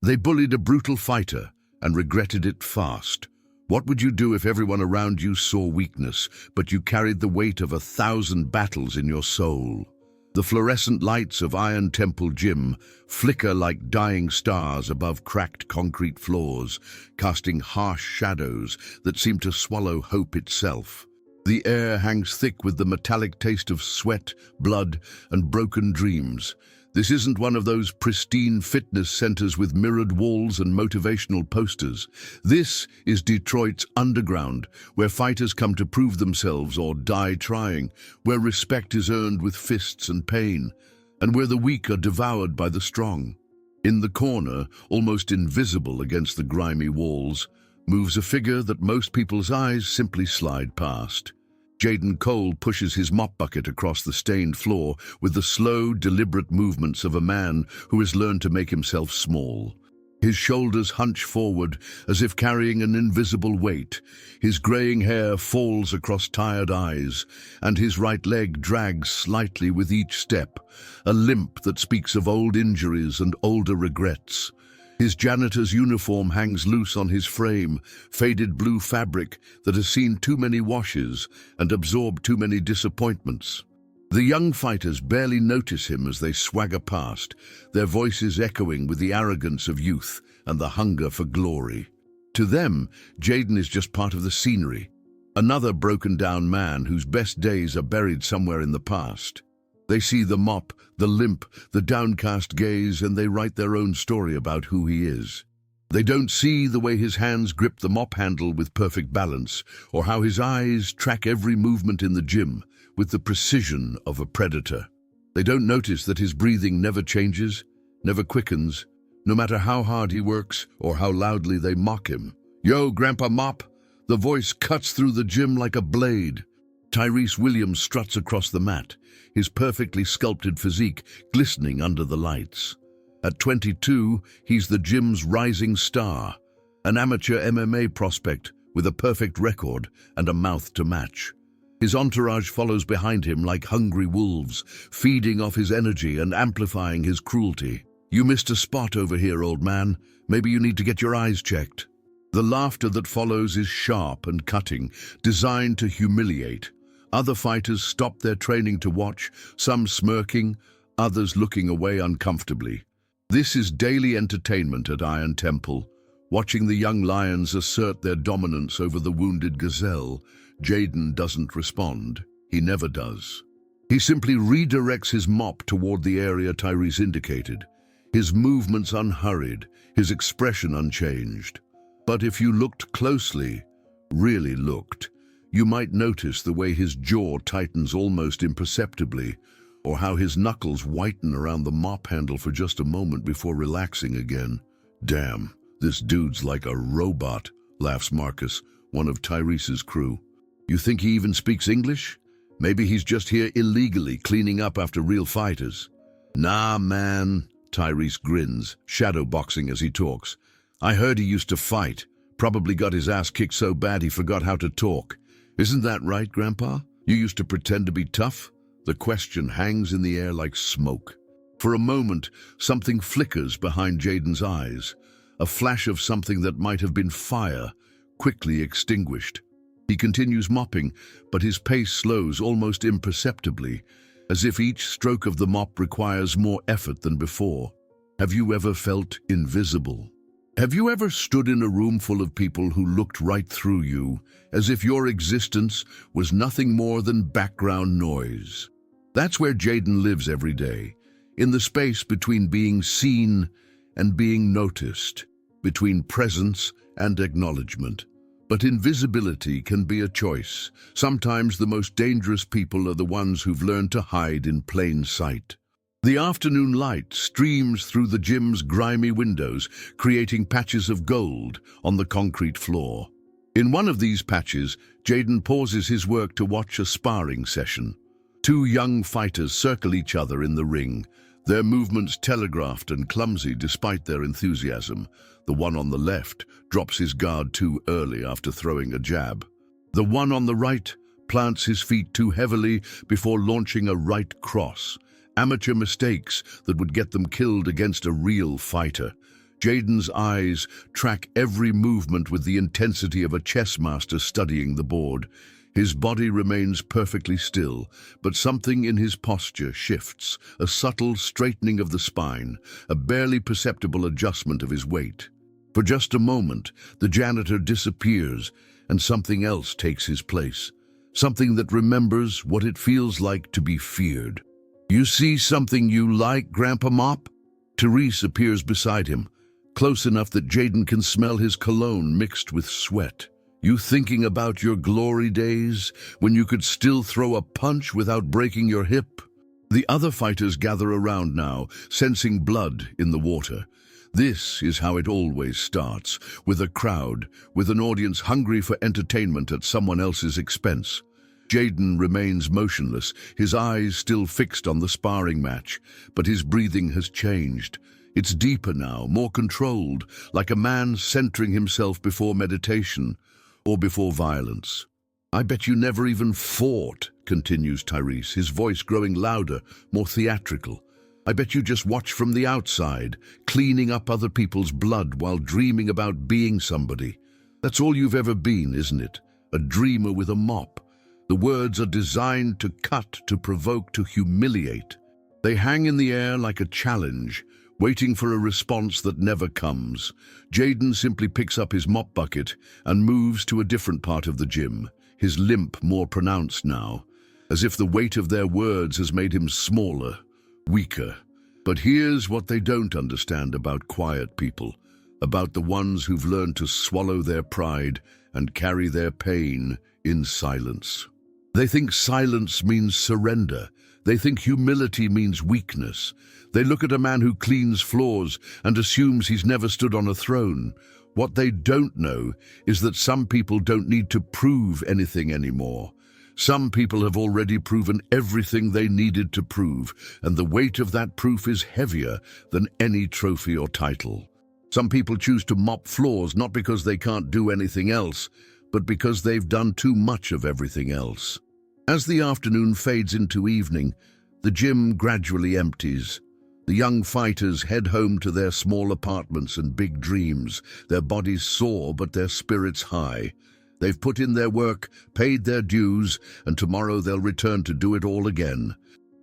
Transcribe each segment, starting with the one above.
They bullied a brutal fighter and regretted it fast. What would you do if everyone around you saw weakness, but you carried the weight of 1,000 battles in your soul? The fluorescent lights of Iron Temple Gym flicker like dying stars above cracked concrete floors, casting harsh shadows that seem to swallow hope itself. The air hangs thick with the metallic taste of sweat, blood, and broken dreams. This isn't one of those pristine fitness centers with mirrored walls and motivational posters. This is Detroit's underground, where fighters come to prove themselves or die trying, where respect is earned with fists and pain, and where the weak are devoured by the strong. In the corner, almost invisible against the grimy walls, moves a figure that most people's eyes simply slide past. Jaden Cole pushes his mop bucket across the stained floor with the slow, deliberate movements of a man who has learned to make himself small. His shoulders hunch forward as if carrying an invisible weight. His graying hair falls across tired eyes, and his right leg drags slightly with each step, a limp that speaks of old injuries and older regrets. His janitor's uniform hangs loose on his frame, faded blue fabric that has seen too many washes and absorbed too many disappointments. The young fighters barely notice him as they swagger past, their voices echoing with the arrogance of youth and the hunger for glory. To them, Jaden is just part of the scenery, another broken-down man whose best days are buried somewhere in the past. They see the mop, the limp, the downcast gaze, and they write their own story about who he is. They don't see the way his hands grip the mop handle with perfect balance, or how his eyes track every movement in the gym with the precision of a predator. They don't notice that his breathing never changes, never quickens, no matter how hard he works or how loudly they mock him. "Yo, Grandpa Mop!" The voice cuts through the gym like a blade. Tyrese Williams struts across the mat, his perfectly sculpted physique glistening under the lights. At 22, he's the gym's rising star, an amateur MMA prospect with a perfect record and a mouth to match. His entourage follows behind him like hungry wolves, feeding off his energy and amplifying his cruelty. "You missed a spot over here, old man. Maybe you need to get your eyes checked." The laughter that follows is sharp and cutting, designed to humiliate. Other fighters stop their training to watch, some smirking, others looking away uncomfortably. This is daily entertainment at Iron Temple, watching the young lions assert their dominance over the wounded gazelle. Jaden doesn't respond. He never does. He simply redirects his mop toward the area Tyrese indicated, his movements unhurried, his expression unchanged. But if you looked closely, really looked, you might notice the way his jaw tightens almost imperceptibly, or how his knuckles whiten around the mop handle for just a moment before relaxing again. "Damn, this dude's like a robot," laughs Marcus, one of Tyrese's crew. "You think he even speaks English? Maybe he's just here illegally cleaning up after real fighters." "Nah, man," Tyrese grins, shadowboxing as he talks. "I heard he used to fight. Probably got his ass kicked so bad he forgot how to talk. Isn't that right, Grandpa? You used to pretend to be tough?" The question hangs in the air like smoke. For a moment, something flickers behind Jaden's eyes, a flash of something that might have been fire, quickly extinguished. He continues mopping, but his pace slows almost imperceptibly, as if each stroke of the mop requires more effort than before. Have you ever felt invisible? Have you ever stood in a room full of people who looked right through you, as if your existence was nothing more than background noise? That's where Jaden lives every day, in the space between being seen and being noticed, between presence and acknowledgement. But invisibility can be a choice. Sometimes the most dangerous people are the ones who've learned to hide in plain sight. The afternoon light streams through the gym's grimy windows, creating patches of gold on the concrete floor. In one of these patches, Jaden pauses his work to watch a sparring session. Two young fighters circle each other in the ring, their movements telegraphed and clumsy despite their enthusiasm. The one on the left drops his guard too early after throwing a jab. The one on the right plants his feet too heavily before launching a right cross. Amateur mistakes that would get them killed against a real fighter. Jaden's eyes track every movement with the intensity of a chess master studying the board. His body remains perfectly still, but something in his posture shifts, a subtle straightening of the spine, a barely perceptible adjustment of his weight. For just a moment, the janitor disappears, and something else takes his place. Something that remembers what it feels like to be feared. "You see something you like, Grandpa Mop?" Therese appears beside him, close enough that Jaden can smell his cologne mixed with sweat. "You thinking about your glory days, when you could still throw a punch without breaking your hip?" The other fighters gather around now, sensing blood in the water. This is how it always starts, with a crowd, with an audience hungry for entertainment at someone else's expense. Jaden remains motionless, his eyes still fixed on the sparring match, but his breathing has changed. It's deeper now, more controlled, like a man centering himself before meditation or before violence. "I bet you never even fought," continues Tyrese, his voice growing louder, more theatrical. "I bet you just watch from the outside, cleaning up other people's blood while dreaming about being somebody. That's all you've ever been, isn't it? A dreamer with a mop. The words are designed to cut, to provoke, to humiliate. They hang in the air like a challenge, waiting for a response that never comes. Jaden simply picks up his mop bucket and moves to a different part of the gym, his limp more pronounced now, as if the weight of their words has made him smaller, weaker. But here's what they don't understand about quiet people, about the ones who've learned to swallow their pride and carry their pain in silence. They think silence means surrender. They think humility means weakness. They look at a man who cleans floors and assumes he's never stood on a throne. What they don't know is that some people don't need to prove anything anymore. Some people have already proven everything they needed to prove, and the weight of that proof is heavier than any trophy or title. Some people choose to mop floors not because they can't do anything else, but because they've done too much of everything else. As the afternoon fades into evening, the gym gradually empties. The young fighters head home to their small apartments and big dreams, their bodies sore but their spirits high. They've put in their work, paid their dues, and tomorrow they'll return to do it all again.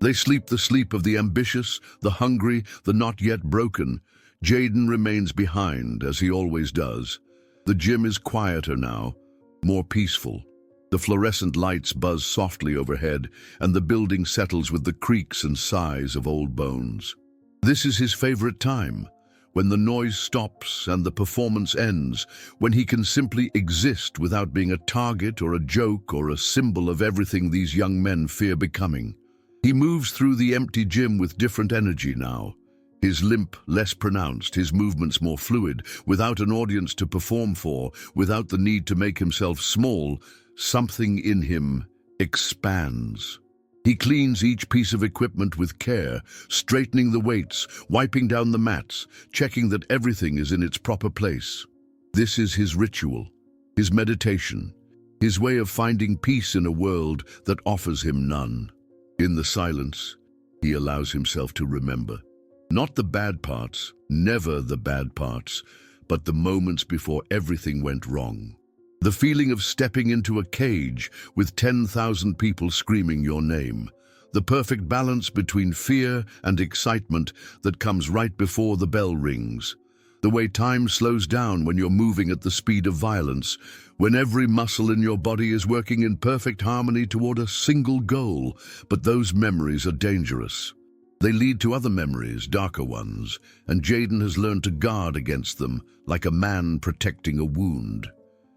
They sleep the sleep of the ambitious, the hungry, the not yet broken. Jaden remains behind, as he always does. The gym is quieter now, more peaceful. The fluorescent lights buzz softly overhead, and the building settles with the creaks and sighs of old bones. This is his favorite time, when the noise stops and the performance ends, when he can simply exist without being a target or a joke or a symbol of everything these young men fear becoming. He moves through the empty gym with different energy now. His limp less pronounced, his movements more fluid, without an audience to perform for, without the need to make himself small. Something in him expands. He cleans each piece of equipment with care, straightening the weights, wiping down the mats, checking that everything is in its proper place. This is his ritual, his meditation, his way of finding peace in a world that offers him none. In the silence, he allows himself to remember. Not the bad parts, never the bad parts, but the moments before everything went wrong. The feeling of stepping into a cage with 10,000 people screaming your name. The perfect balance between fear and excitement that comes right before the bell rings. The way time slows down when you're moving at the speed of violence, when every muscle in your body is working in perfect harmony toward a single goal. But those memories are dangerous. They lead to other memories, darker ones, and Jaden has learned to guard against them like a man protecting a wound.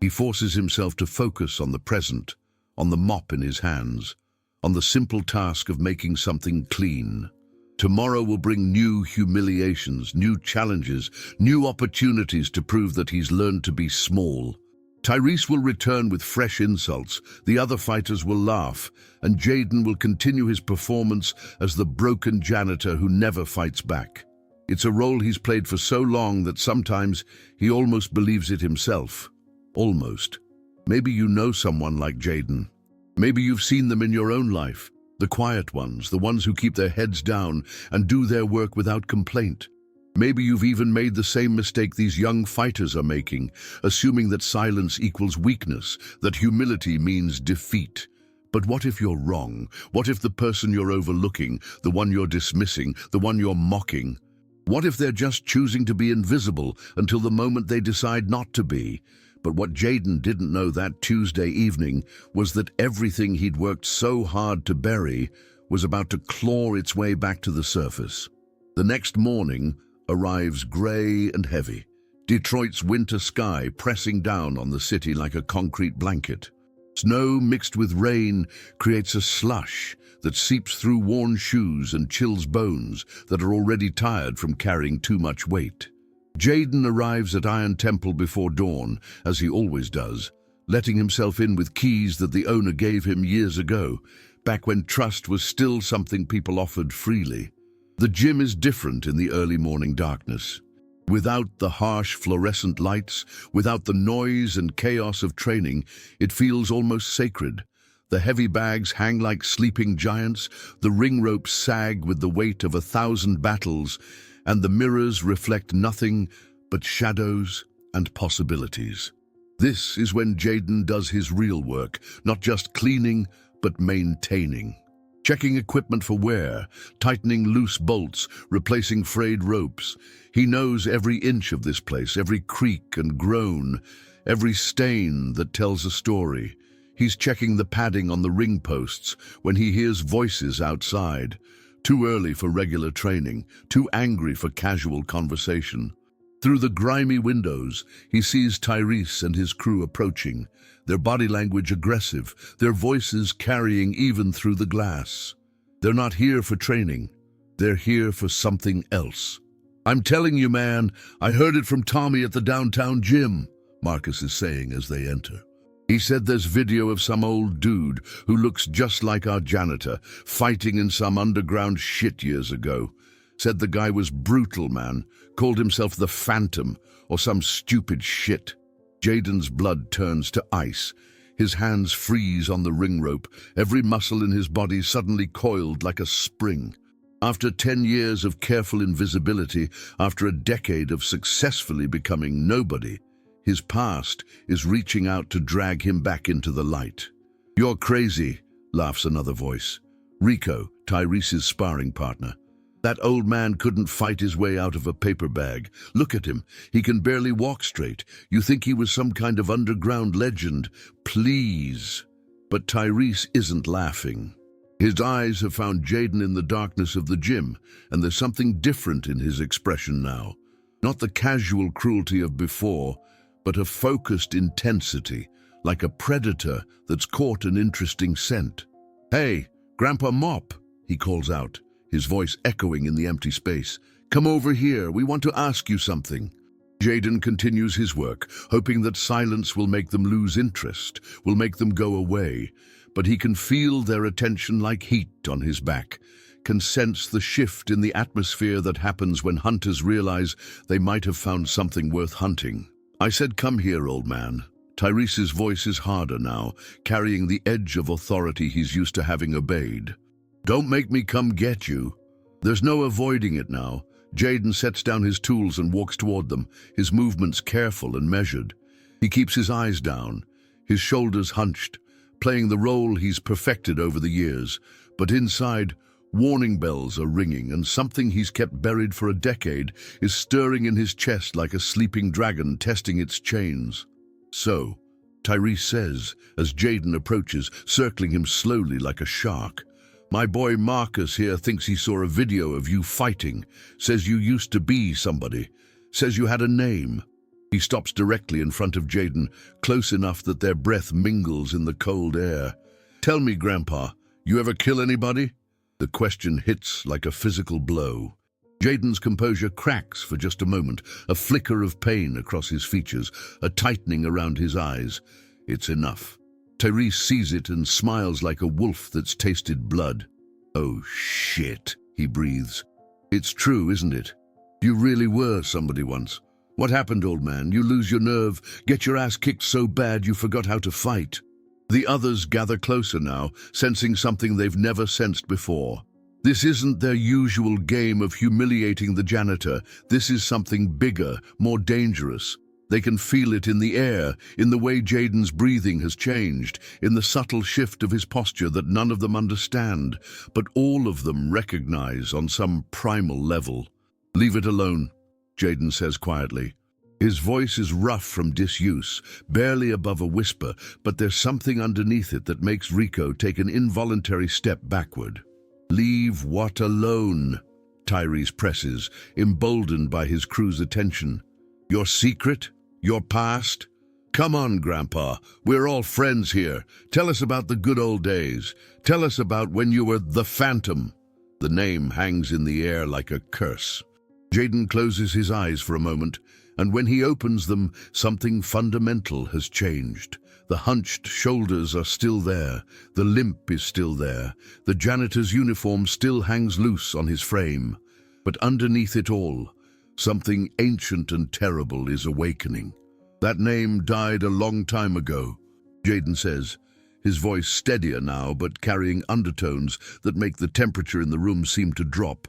He forces himself to focus on the present, on the mop in his hands, on the simple task of making something clean. Tomorrow will bring new humiliations, new challenges, new opportunities to prove that he's learned to be small. Tyrese will return with fresh insults, the other fighters will laugh, and Jaden will continue his performance as the broken janitor who never fights back. It's a role he's played for so long that sometimes he almost believes it himself. Almost. Maybe you know someone like Jaden. Maybe you've seen them in your own life. The quiet ones, the ones who keep their heads down and do their work without complaint. Maybe you've even made the same mistake these young fighters are making, assuming that silence equals weakness, that humility means defeat. But what if you're wrong? What if the person you're overlooking, the one you're dismissing, the one you're mocking, what if they're just choosing to be invisible until the moment they decide not to be? But what Jaden didn't know that Tuesday evening was that everything he'd worked so hard to bury was about to claw its way back to the surface. The next morning arrives grey and heavy, Detroit's winter sky pressing down on the city like a concrete blanket. Snow mixed with rain creates a slush that seeps through worn shoes and chills bones that are already tired from carrying too much weight. Jaden arrives at Iron Temple before dawn, as he always does, letting himself in with keys that the owner gave him years ago, back when trust was still something people offered freely. The gym is different in the early morning darkness. Without the harsh fluorescent lights, without the noise and chaos of training, it feels almost sacred. The heavy bags hang like sleeping giants, the ring ropes sag with the weight of 1,000 battles, and the mirrors reflect nothing but shadows and possibilities. This is when Jaden does his real work, not just cleaning, but maintaining. Checking equipment for wear, tightening loose bolts, replacing frayed ropes. He knows every inch of this place, every creak and groan, every stain that tells a story. He's checking the padding on the ring posts when he hears voices outside. Too early for regular training, too angry for casual conversation. Through the grimy windows, he sees Tyrese and his crew approaching, their body language aggressive, their voices carrying even through the glass. They're not here for training. They're here for something else. "I'm telling you, man, I heard it from Tommy at the downtown gym," Marcus is saying as they enter. "He said there's video of some old dude who looks just like our janitor, fighting in some underground shit years ago. Said the guy was brutal, man, called himself the Phantom or some stupid shit." Jaden's blood turns to ice. His hands freeze on the ring rope, every muscle in his body suddenly coiled like a spring. After 10 years of careful invisibility, after a decade of successfully becoming nobody, his past is reaching out to drag him back into the light. "You're crazy," laughs another voice. Rico, Tyrese's sparring partner. "That old man couldn't fight his way out of a paper bag. Look at him. He can barely walk straight. You think he was some kind of underground legend? Please." But Tyrese isn't laughing. His eyes have found Jaden in the darkness of the gym, and there's something different in his expression now. Not the casual cruelty of before, but a focused intensity, like a predator that's caught an interesting scent. "Hey, Grandpa Mop," he calls out, his voice echoing in the empty space. "Come over here, we want to ask you something." Jaden continues his work, hoping that silence will make them lose interest, will make them go away. But he can feel their attention like heat on his back, can sense the shift in the atmosphere that happens when hunters realize they might have found something worth hunting. "I said come here, old man." Tyrese's voice is harder now, carrying the edge of authority he's used to having obeyed. "Don't make me come get you." There's no avoiding it now. Jaden sets down his tools and walks toward them, his movements careful and measured. He keeps his eyes down, his shoulders hunched, playing the role he's perfected over the years. But inside, warning bells are ringing, and something he's kept buried for a decade is stirring in his chest like a sleeping dragon testing its chains. "So," Tyrese says, as Jaden approaches, circling him slowly like a shark, "my boy Marcus here thinks he saw a video of you fighting, says you used to be somebody, says you had a name." He stops directly in front of Jaden, close enough that their breath mingles in the cold air. "Tell me, Grandpa, you ever kill anybody?" The question hits like a physical blow. Jaden's composure cracks for just a moment, a flicker of pain across his features, a tightening around his eyes. It's enough. Tyrese sees it and smiles like a wolf that's tasted blood. "Oh, shit," he breathes. "It's true, isn't it? You really were somebody once. What happened, old man? You lose your nerve, get your ass kicked so bad you forgot how to fight." The others gather closer now, sensing something they've never sensed before. This isn't their usual game of humiliating the janitor. This is something bigger, more dangerous. They can feel it in the air, in the way Jaden's breathing has changed, in the subtle shift of his posture that none of them understand, but all of them recognize on some primal level. "Leave it alone," Jaden says quietly. His voice is rough from disuse, barely above a whisper, but there's something underneath it that makes Rico take an involuntary step backward. "Leave what alone?" Tyrese presses, emboldened by his crew's attention. "Your secret? Your past? Come on, Grandpa. We're all friends here. Tell us about the good old days. Tell us about when you were the Phantom." The name hangs in the air like a curse. Jaden closes his eyes for a moment, and when he opens them, something fundamental has changed. The hunched shoulders are still there. The limp is still there. The janitor's uniform still hangs loose on his frame. But underneath it all, something ancient and terrible is awakening. "That name died a long time ago," Jaden says, his voice steadier now but carrying undertones that make the temperature in the room seem to drop.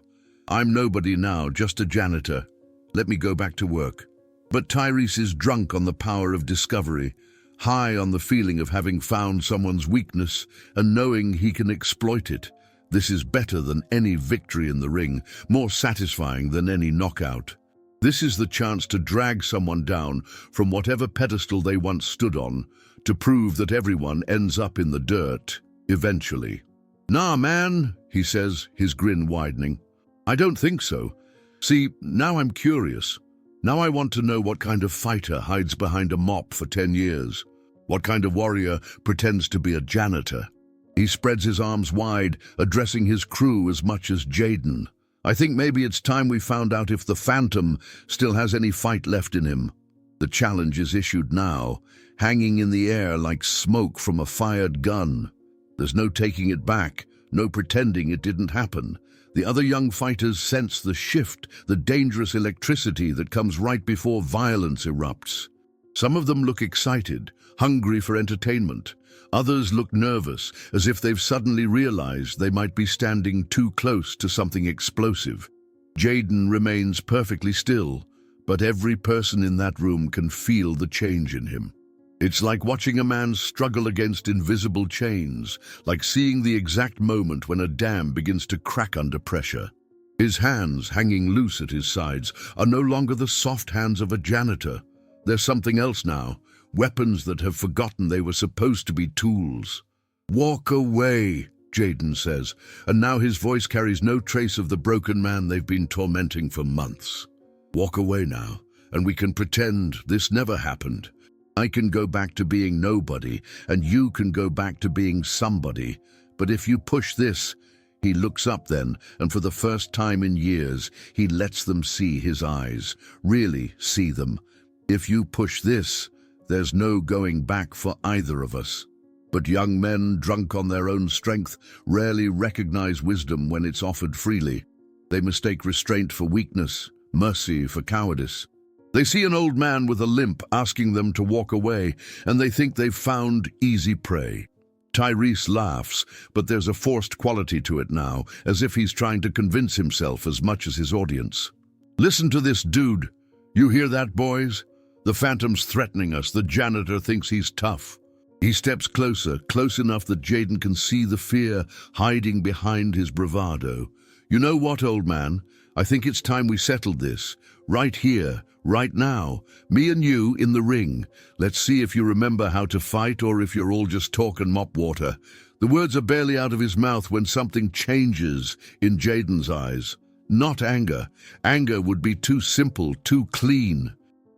"I'm nobody now, just a janitor. Let me go back to work." But Tyrese is drunk on the power of discovery, high on the feeling of having found someone's weakness and knowing he can exploit it. This is better than any victory in the ring, more satisfying than any knockout. This is the chance to drag someone down from whatever pedestal they once stood on, to prove that everyone ends up in the dirt, eventually. "Nah, man," he says, his grin widening. "I don't think so. See, now I'm curious. Now I want to know what kind of fighter hides behind a mop for 10 years. What kind of warrior pretends to be a janitor?" He spreads his arms wide, addressing his crew as much as Jaden. "I think maybe it's time we found out if the Phantom still has any fight left in him." The challenge is issued now, hanging in the air like smoke from a fired gun. There's no taking it back, no pretending it didn't happen. The other young fighters sense the shift, the dangerous electricity that comes right before violence erupts. Some of them look excited, hungry for entertainment. Others look nervous, as if they've suddenly realized they might be standing too close to something explosive. Jaden remains perfectly still, but every person in that room can feel the change in him. It's like watching a man struggle against invisible chains, like seeing the exact moment when a dam begins to crack under pressure. His hands, hanging loose at his sides, are no longer the soft hands of a janitor. They're something else now, weapons that have forgotten they were supposed to be tools. "Walk away," Jaden says, and now his voice carries no trace of the broken man they've been tormenting for months. "Walk away now, and we can pretend this never happened. I can go back to being nobody, and you can go back to being somebody. But if you push this..." He looks up then, and for the first time in years, he lets them see his eyes, really see them. "If you push this, there's no going back for either of us." But young men, drunk on their own strength, rarely recognize wisdom when it's offered freely. They mistake restraint for weakness, mercy for cowardice. They see an old man with a limp asking them to walk away, and they think they've found easy prey. Tyrese laughs, but there's a forced quality to it now, as if he's trying to convince himself as much as his audience. "Listen to this dude. You hear that, boys? The Phantom's threatening us. The janitor thinks he's tough." He steps closer, close enough that Jaden can see the fear hiding behind his bravado. "You know what, old man? I think it's time we settled this. Right here, right now. Me and you in the ring. Let's see if you remember how to fight or if you're all just talk and mop water." The words are barely out of his mouth when something changes in Jaden's eyes. Not anger. Anger would be too simple, too clean.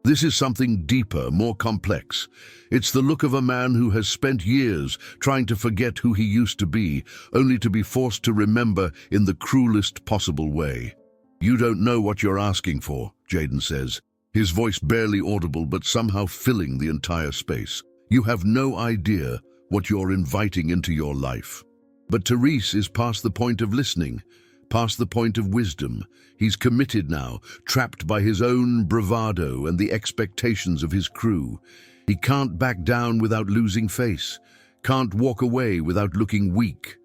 This is something deeper, more complex. It's the look of a man who has spent years trying to forget who he used to be, only to be forced to remember in the cruelest possible way. "You don't know what you're asking for," Jaden says, his voice barely audible but somehow filling the entire space. "You have no idea what you're inviting into your life." But Tyrese is past the point of listening, past the point of wisdom. He's committed now, trapped by his own bravado and the expectations of his crew. He can't back down without losing face, can't walk away without looking weak.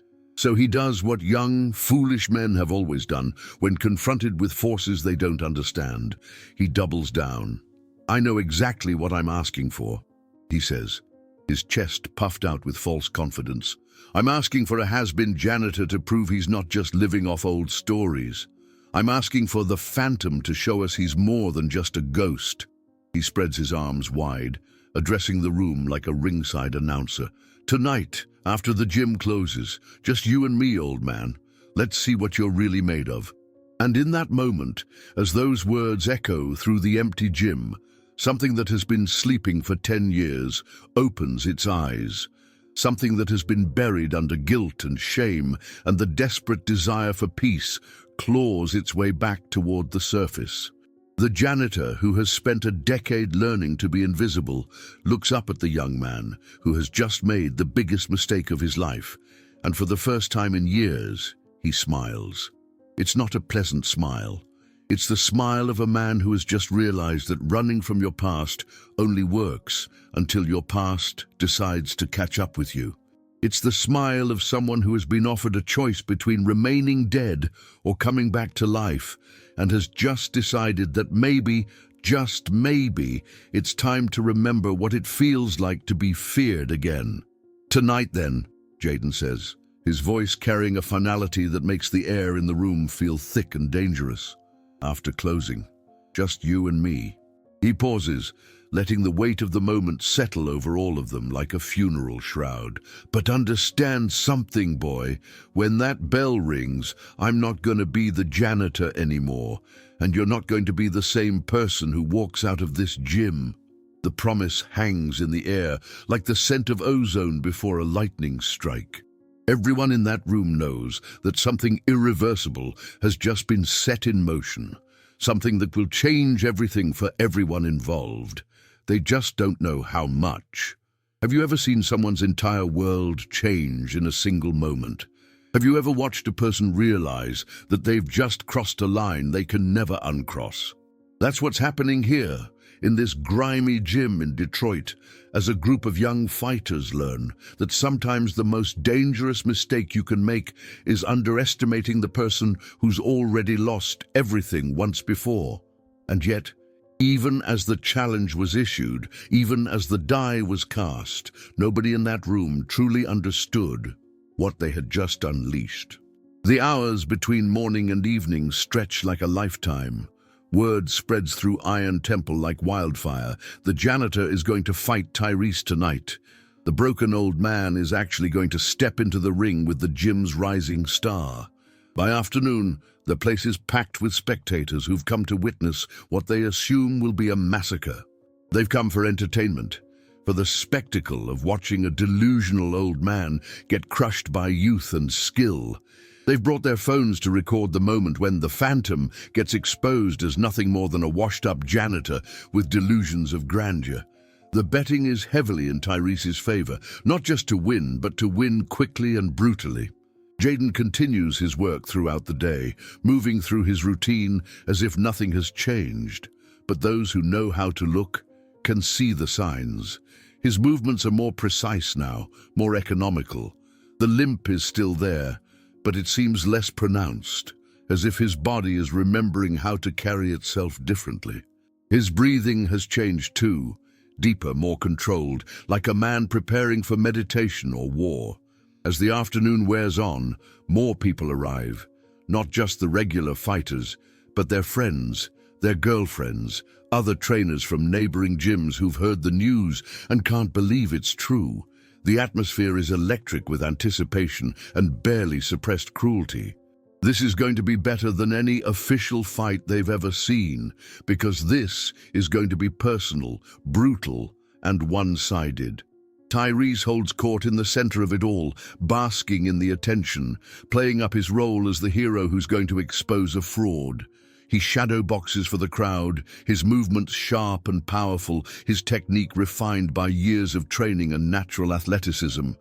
So he does what young, foolish men have always done when confronted with forces they don't understand. He doubles down. "I know exactly what I'm asking for," he says, his chest puffed out with false confidence. "I'm asking for a has-been janitor to prove he's not just living off old stories. I'm asking for the Phantom to show us he's more than just a ghost." He spreads his arms wide, addressing the room like a ringside announcer. "Tonight, after the gym closes, just you and me, old man. Let's see what you're really made of." And in that moment, as those words echo through the empty gym, something that has been sleeping for 10 years opens its eyes. Something that has been buried under guilt and shame and the desperate desire for peace claws its way back toward the surface. The janitor, who has spent a decade learning to be invisible, looks up at the young man who has just made the biggest mistake of his life, and for the first time in years, he smiles. It's not a pleasant smile. It's the smile of a man who has just realized that running from your past only works until your past decides to catch up with you. It's the smile of someone who has been offered a choice between remaining dead or coming back to life, and has just decided that maybe, just maybe, it's time to remember what it feels like to be feared again. "Tonight then," Jaden says, his voice carrying a finality that makes the air in the room feel thick and dangerous. "After closing, just you and me." He pauses, letting the weight of the moment settle over all of them like a funeral shroud. "But understand something, boy. When that bell rings, I'm not going to be the janitor anymore, and you're not going to be the same person who walks out of this gym." The promise hangs in the air like the scent of ozone before a lightning strike. Everyone in that room knows that something irreversible has just been set in motion, something that will change everything for everyone involved. They just don't know how much. Have you ever seen someone's entire world change in a single moment? Have you ever watched a person realize that they've just crossed a line they can never uncross? That's what's happening here, in this grimy gym in Detroit, as a group of young fighters learn that sometimes the most dangerous mistake you can make is underestimating the person who's already lost everything once before. And yet, even as the challenge was issued, even as the die was cast, nobody in that room truly understood what they had just unleashed. The hours between morning and evening stretch like a lifetime. Word spreads through Iron Temple like wildfire. The janitor is going to fight Tyrese tonight. The broken old man is actually going to step into the ring with the gym's rising star. By afternoon, the place is packed with spectators who've come to witness what they assume will be a massacre. They've come for entertainment, for the spectacle of watching a delusional old man get crushed by youth and skill. They've brought their phones to record the moment when the Phantom gets exposed as nothing more than a washed-up janitor with delusions of grandeur. The betting is heavily in Tyrese's favor, not just to win, but to win quickly and brutally. Jaden continues his work throughout the day, moving through his routine as if nothing has changed. But those who know how to look can see the signs. His movements are more precise now, more economical. The limp is still there, but it seems less pronounced, as if his body is remembering how to carry itself differently. His breathing has changed too, deeper, more controlled, like a man preparing for meditation or war. As the afternoon wears on, more people arrive, not just the regular fighters, but their friends, their girlfriends, other trainers from neighboring gyms who've heard the news and can't believe it's true. The atmosphere is electric with anticipation and barely suppressed cruelty. This is going to be better than any official fight they've ever seen, because this is going to be personal, brutal, and one-sided. Tyrese holds court in the center of it all, basking in the attention, playing up his role as the hero who's going to expose a fraud. He shadow boxes for the crowd, his movements sharp and powerful, his technique refined by years of training and natural athleticism.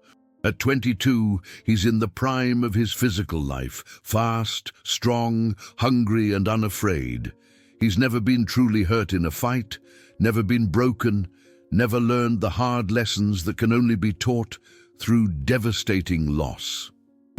At 22, he's in the prime of his physical life, fast, strong, hungry, and unafraid. He's never been truly hurt in a fight, never been broken, never learned the hard lessons that can only be taught through devastating loss.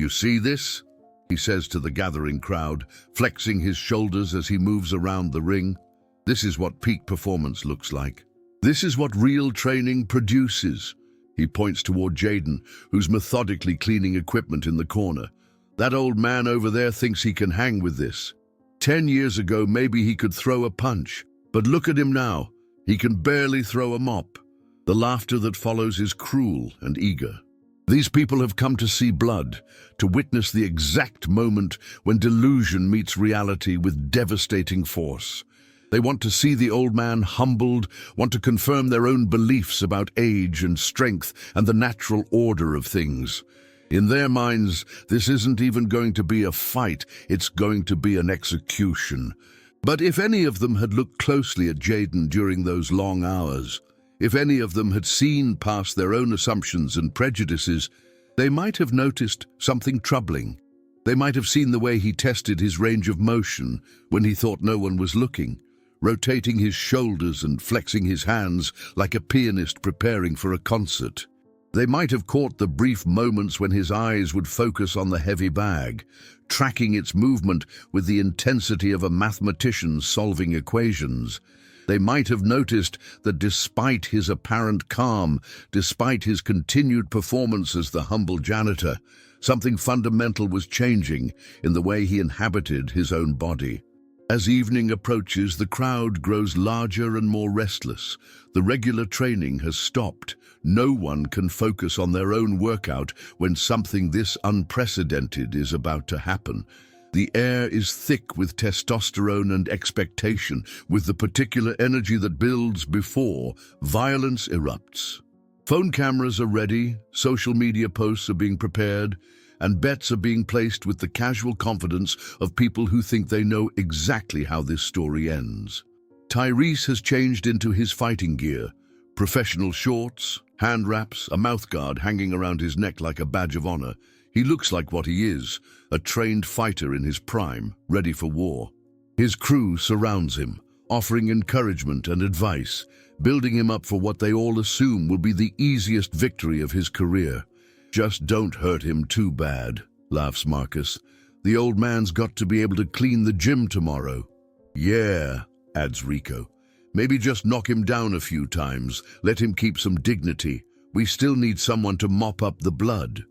"You see this?" he says to the gathering crowd, flexing his shoulders as he moves around the ring. "This is what peak performance looks like. This is what real training produces." He points toward Jaden, who's methodically cleaning equipment in the corner. "That old man over there thinks he can hang with this. 10 years ago, maybe he could throw a punch, but look at him now. He can barely throw a mop." The laughter that follows is cruel and eager. These people have come to see blood, to witness the exact moment when delusion meets reality with devastating force. They want to see the old man humbled, want to confirm their own beliefs about age and strength and the natural order of things. In their minds, this isn't even going to be a fight, it's going to be an execution. But if any of them had looked closely at Jaden during those long hours, if any of them had seen past their own assumptions and prejudices, they might have noticed something troubling. They might have seen the way he tested his range of motion when he thought no one was looking, rotating his shoulders and flexing his hands like a pianist preparing for a concert. They might have caught the brief moments when his eyes would focus on the heavy bag, tracking its movement with the intensity of a mathematician solving equations. They might have noticed that despite his apparent calm, despite his continued performance as the humble janitor, something fundamental was changing in the way he inhabited his own body. As evening approaches, the crowd grows larger and more restless. The regular training has stopped. No one can focus on their own workout when something this unprecedented is about to happen. The air is thick with testosterone and expectation, with the particular energy that builds before violence erupts. Phone cameras are ready, social media posts are being prepared, and bets are being placed with the casual confidence of people who think they know exactly how this story ends. Tyrese has changed into his fighting gear: professional shorts, hand wraps, a mouthguard hanging around his neck like a badge of honor. He looks like what he is, a trained fighter in his prime, ready for war. His crew surrounds him, offering encouragement and advice, building him up for what they all assume will be the easiest victory of his career. "Just don't hurt him too bad," laughs Marcus. "The old man's got to be able to clean the gym tomorrow." "Yeah," adds Rico. "Maybe just knock him down a few times, let him keep some dignity. We still need someone to mop up the blood."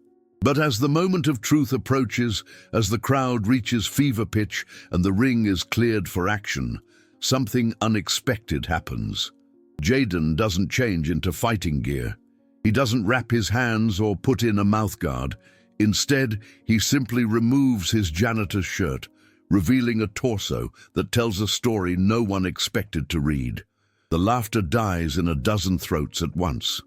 But as the moment of truth approaches, as the crowd reaches fever pitch and the ring is cleared for action, something unexpected happens. Jaden doesn't change into fighting gear. He doesn't wrap his hands or put in a mouthguard. Instead, he simply removes his janitor's shirt, revealing a torso that tells a story no one expected to read. The laughter dies in a dozen throats at once.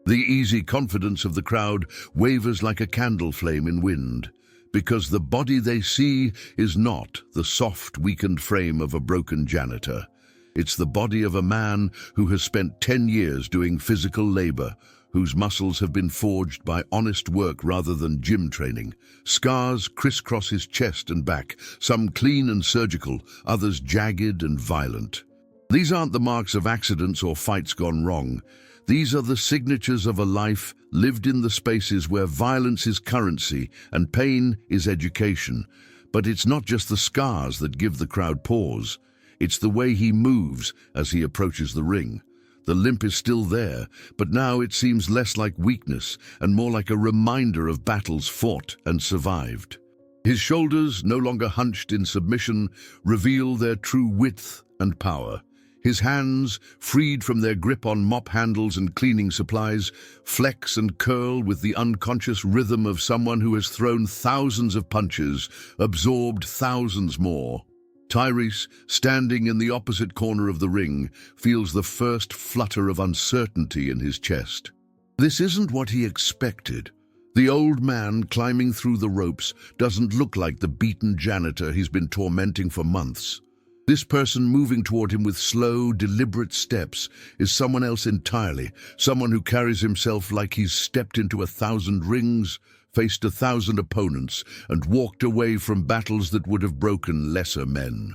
The easy confidence of the crowd wavers like a candle flame in wind, because the body they see is not the soft, weakened frame of a broken janitor. It's the body of a man who has spent 10 years doing physical labor, whose muscles have been forged by honest work rather than gym training. Scars crisscross his chest and back, some clean and surgical, others jagged and violent. These aren't the marks of accidents or fights gone wrong. These are the signatures of a life lived in the spaces where violence is currency and pain is education. But it's not just the scars that give the crowd pause. It's the way he moves as he approaches the ring. The limp is still there, but now it seems less like weakness and more like a reminder of battles fought and survived. His shoulders, no longer hunched in submission, reveal their true width and power. His hands, freed from their grip on mop handles and cleaning supplies, flex and curl with the unconscious rhythm of someone who has thrown thousands of punches, absorbed thousands more. Tyrese, standing in the opposite corner of the ring, feels the first flutter of uncertainty in his chest. This isn't what he expected. The old man climbing through the ropes doesn't look like the beaten janitor he's been tormenting for months. This person moving toward him with slow, deliberate steps is someone else entirely, someone who carries himself like he's stepped into 1,000 rings, faced 1,000 opponents, and walked away from battles that would have broken lesser men.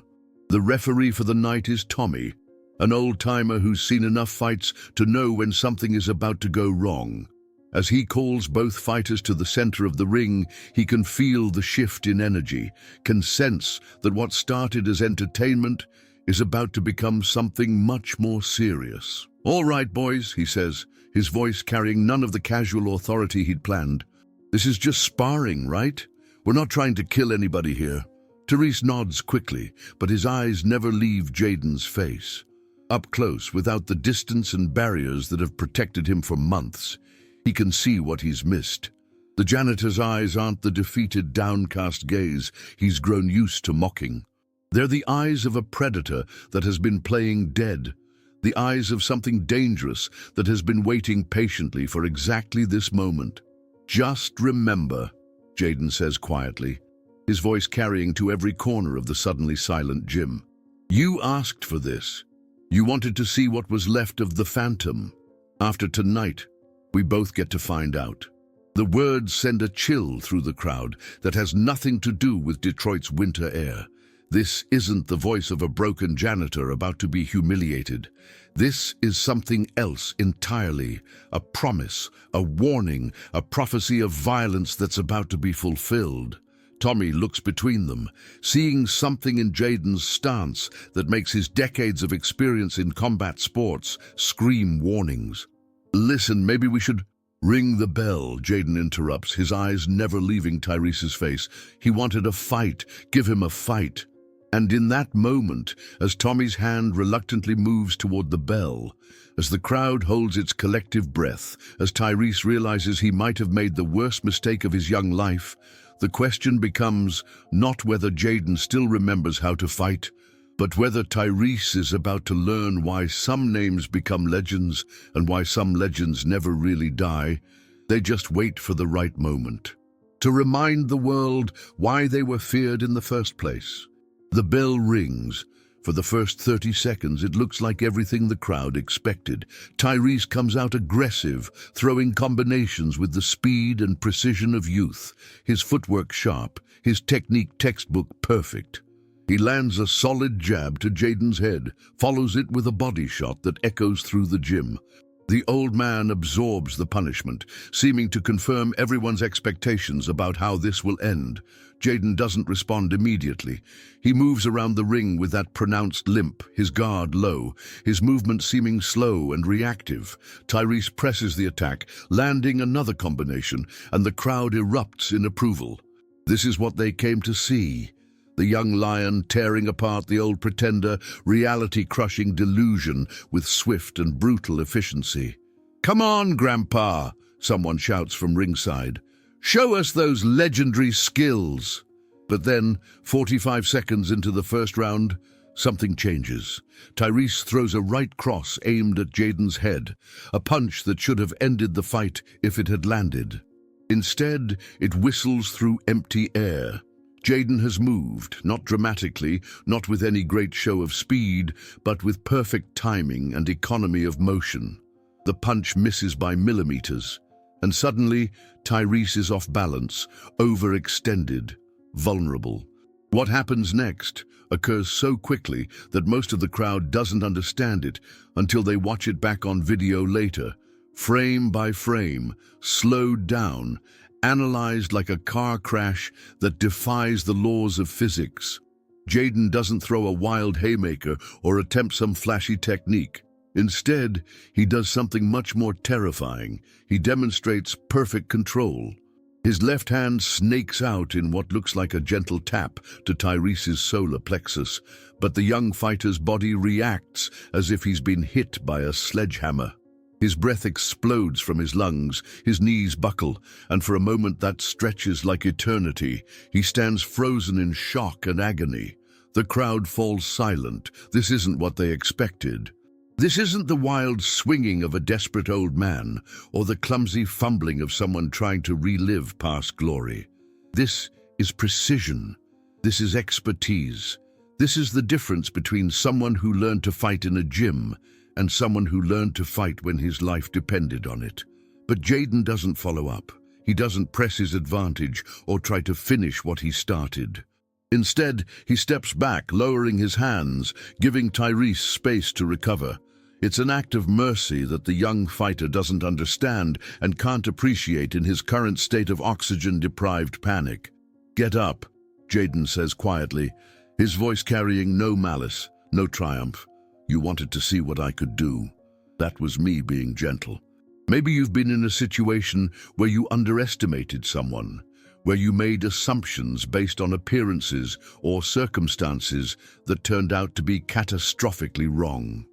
The referee for the night is Tommy, an old-timer who's seen enough fights to know when something is about to go wrong. As he calls both fighters to the center of the ring, he can feel the shift in energy, can sense that what started as entertainment is about to become something much more serious. "All right, boys," he says, his voice carrying none of the casual authority he'd planned. "This is just sparring, right? We're not trying to kill anybody here." Tyrese nods quickly, but his eyes never leave Jaden's face. Up close, without the distance and barriers that have protected him for months, he can see what he's missed. The janitor's eyes aren't the defeated, downcast gaze he's grown used to mocking. They're the eyes of a predator that has been playing dead, the eyes of something dangerous that has been waiting patiently for exactly this moment. "Just remember," Jaden says quietly, his voice carrying to every corner of the suddenly silent gym. "You asked for this. You wanted to see what was left of the Phantom. After tonight, we both get to find out." The words send a chill through the crowd that has nothing to do with Detroit's winter air. This isn't the voice of a broken janitor about to be humiliated. This is something else entirely, a promise, a warning, a prophecy of violence that's about to be fulfilled. Tommy looks between them, seeing something in Jaden's stance that makes his decades of experience in combat sports scream warnings. "Listen, maybe we should—" "Ring the bell," Jaden interrupts, his eyes never leaving Tyrese's face. He wanted a fight. Give him a fight. And in that moment, as Tommy's hand reluctantly moves toward the bell, as the crowd holds its collective breath, as Tyrese realizes he might have made the worst mistake of his young life, the question becomes not whether Jaden still remembers how to fight, but whether Tyrese is about to learn why some names become legends and why some legends never really die. They just wait for the right moment to remind the world why they were feared in the first place. The bell rings. For the first 30 seconds, it looks like everything the crowd expected. Tyrese comes out aggressive, throwing combinations with the speed and precision of youth, his footwork sharp, his technique textbook perfect. He lands a solid jab to Jaden's head, follows it with a body shot that echoes through the gym. The old man absorbs the punishment, seeming to confirm everyone's expectations about how this will end. Jaden doesn't respond immediately. He moves around the ring with that pronounced limp, his guard low, his movement seeming slow and reactive. Tyrese presses the attack, landing another combination, and the crowd erupts in approval. This is what they came to see. The young lion tearing apart the old pretender, reality-crushing delusion with swift and brutal efficiency. "Come on, Grandpa," someone shouts from ringside. "Show us those legendary skills." But then, 45 seconds into the first round, something changes. Tyrese throws a right cross aimed at Jaden's head, a punch that should have ended the fight if it had landed. Instead, it whistles through empty air. Jaden has moved, not dramatically, not with any great show of speed, but with perfect timing and economy of motion. The punch misses by millimeters, and suddenly Tyrese is off balance, overextended, vulnerable. What happens next occurs so quickly that most of the crowd doesn't understand it until they watch it back on video later, frame by frame, slowed down, analyzed like a car crash that defies the laws of physics. Jaden doesn't throw a wild haymaker or attempt some flashy technique. Instead, he does something much more terrifying. He demonstrates perfect control. His left hand snakes out in what looks like a gentle tap to Tyrese's solar plexus, but the young fighter's body reacts as if he's been hit by a sledgehammer. His breath explodes from his lungs, his knees buckle, and for a moment that stretches like eternity, he stands frozen in shock and agony. The crowd falls silent. This isn't what they expected. This isn't the wild swinging of a desperate old man or the clumsy fumbling of someone trying to relive past glory. This is precision. This is expertise. This is the difference between someone who learned to fight in a gym and someone who learned to fight when his life depended on it. But Jaden doesn't follow up. He doesn't press his advantage or try to finish what he started. Instead, he steps back, lowering his hands, giving Tyrese space to recover. It's an act of mercy that the young fighter doesn't understand and can't appreciate in his current state of oxygen-deprived panic. "Get up," Jaden says quietly, his voice carrying no malice, no triumph. "You wanted to see what I could do. That was me being gentle. Maybe you've been in a situation where you underestimated someone, where you made assumptions based on appearances or circumstances that turned out to be catastrophically wrong.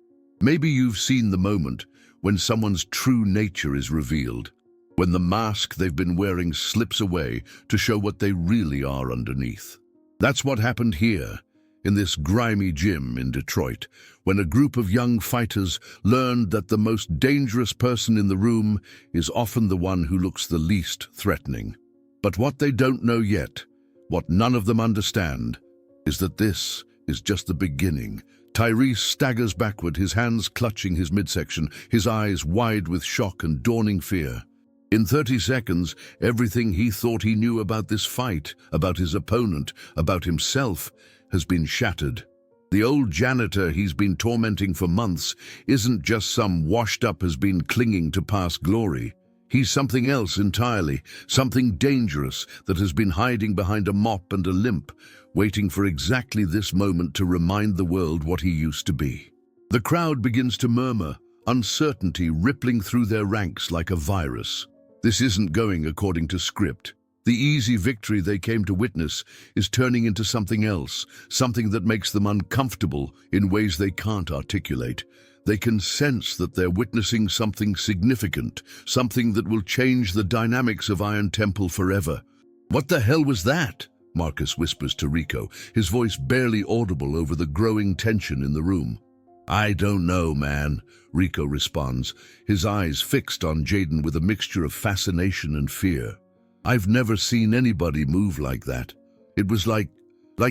Maybe you've seen the moment when someone's true nature is revealed, when the mask they've been wearing slips away to show what they really are underneath. That's what happened here, in this grimy gym in Detroit, when a group of young fighters learned that the most dangerous person in the room is often the one who looks the least threatening. But what they don't know yet, what none of them understand, is that this is just the beginning. Tyrese staggers backward, his hands clutching his midsection, his eyes wide with shock and dawning fear. In 30 seconds, everything he thought he knew about this fight, about his opponent, about himself, has been shattered. The old janitor he's been tormenting for months isn't just some washed-up has been clinging to past glory. He's something else entirely, something dangerous that has been hiding behind a mop and a limp, waiting for exactly this moment to remind the world what he used to be. The crowd begins to murmur, uncertainty rippling through their ranks like a virus. This isn't going according to script. The easy victory they came to witness is turning into something else, something that makes them uncomfortable in ways they can't articulate. They can sense that they're witnessing something significant, something that will change the dynamics of Iron Temple forever. "What the hell was that?" Marcus whispers to Rico, his voice barely audible over the growing tension in the room. "I don't know, man," Rico responds, his eyes fixed on Jaden with a mixture of fascination and fear. "I've never seen anybody move like that. It was like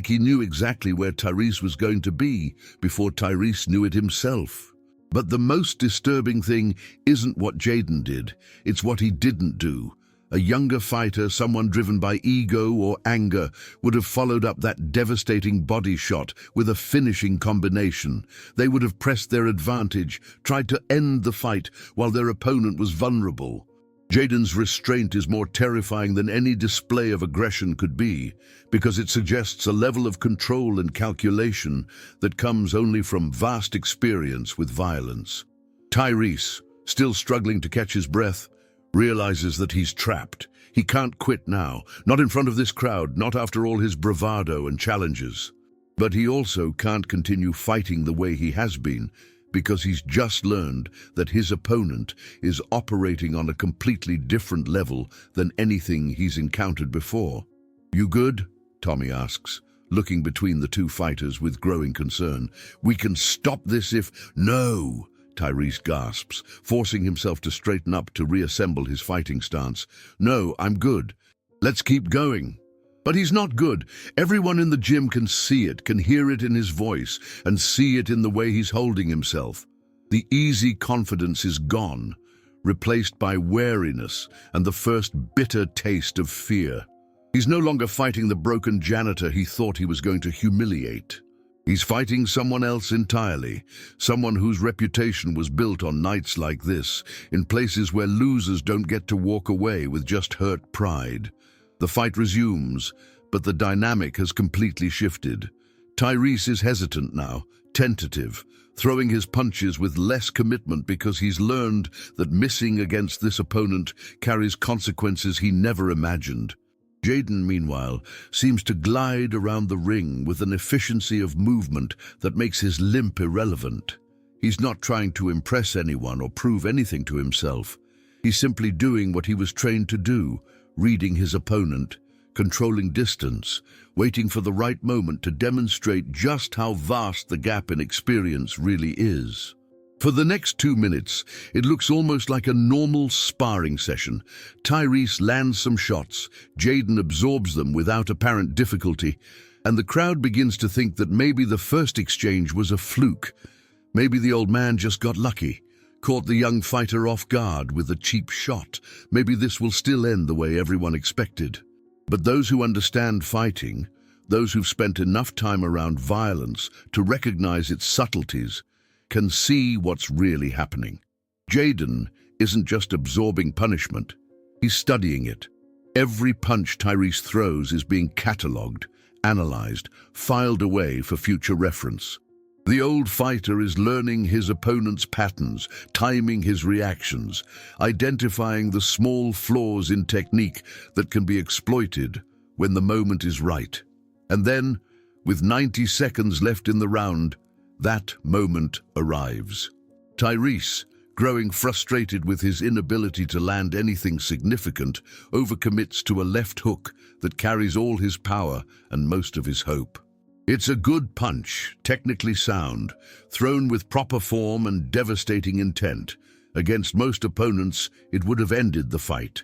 he knew exactly where Tyrese was going to be before Tyrese knew it himself. But the most disturbing thing isn't what Jaden did, it's what he didn't do. A younger fighter, someone driven by ego or anger, would have followed up that devastating body shot with a finishing combination. They would have pressed their advantage, tried to end the fight while their opponent was vulnerable. Jaden's restraint is more terrifying than any display of aggression could be, because it suggests a level of control and calculation that comes only from vast experience with violence. Tyrese, still struggling to catch his breath, realizes that he's trapped. He can't quit now, not in front of this crowd, not after all his bravado and challenges. But he also can't continue fighting the way he has been, because he's just learned that his opponent is operating on a completely different level than anything he's encountered before. "You good?" Tommy asks, looking between the two fighters with growing concern. "We can stop this if—" "No!" Tyrese gasps, forcing himself to straighten up to reassemble his fighting stance. "No, I'm good. Let's keep going." But he's not good. Everyone in the gym can see it, can hear it in his voice, and see it in the way he's holding himself. The easy confidence is gone, replaced by wariness and the first bitter taste of fear. He's no longer fighting the broken janitor he thought he was going to humiliate. He's fighting someone else entirely, someone whose reputation was built on nights like this, in places where losers don't get to walk away with just hurt pride. The fight resumes, but the dynamic has completely shifted. Tyrese is hesitant now, tentative, throwing his punches with less commitment because he's learned that missing against this opponent carries consequences he never imagined. Jaden, meanwhile, seems to glide around the ring with an efficiency of movement that makes his limp irrelevant. He's not trying to impress anyone or prove anything to himself. He's simply doing what he was trained to do, reading his opponent, controlling distance, waiting for the right moment to demonstrate just how vast the gap in experience really is. For the next 2 minutes, it looks almost like a normal sparring session. Tyrese lands some shots, Jaden absorbs them without apparent difficulty, and the crowd begins to think that maybe the first exchange was a fluke. Maybe the old man just got lucky, caught the young fighter off guard with a cheap shot. Maybe this will still end the way everyone expected. But those who understand fighting, those who've spent enough time around violence to recognize its subtleties, can see what's really happening. Jaden isn't just absorbing punishment, he's studying it. Every punch Tyrese throws is being catalogued, analyzed, filed away for future reference. The old fighter is learning his opponent's patterns, timing his reactions, identifying the small flaws in technique that can be exploited when the moment is right. And then, with 90 seconds left in the round, that moment arrives. Tyrese, growing frustrated with his inability to land anything significant, overcommits to a left hook that carries all his power and most of his hope. It's a good punch, technically sound, thrown with proper form and devastating intent. Against most opponents, it would have ended the fight.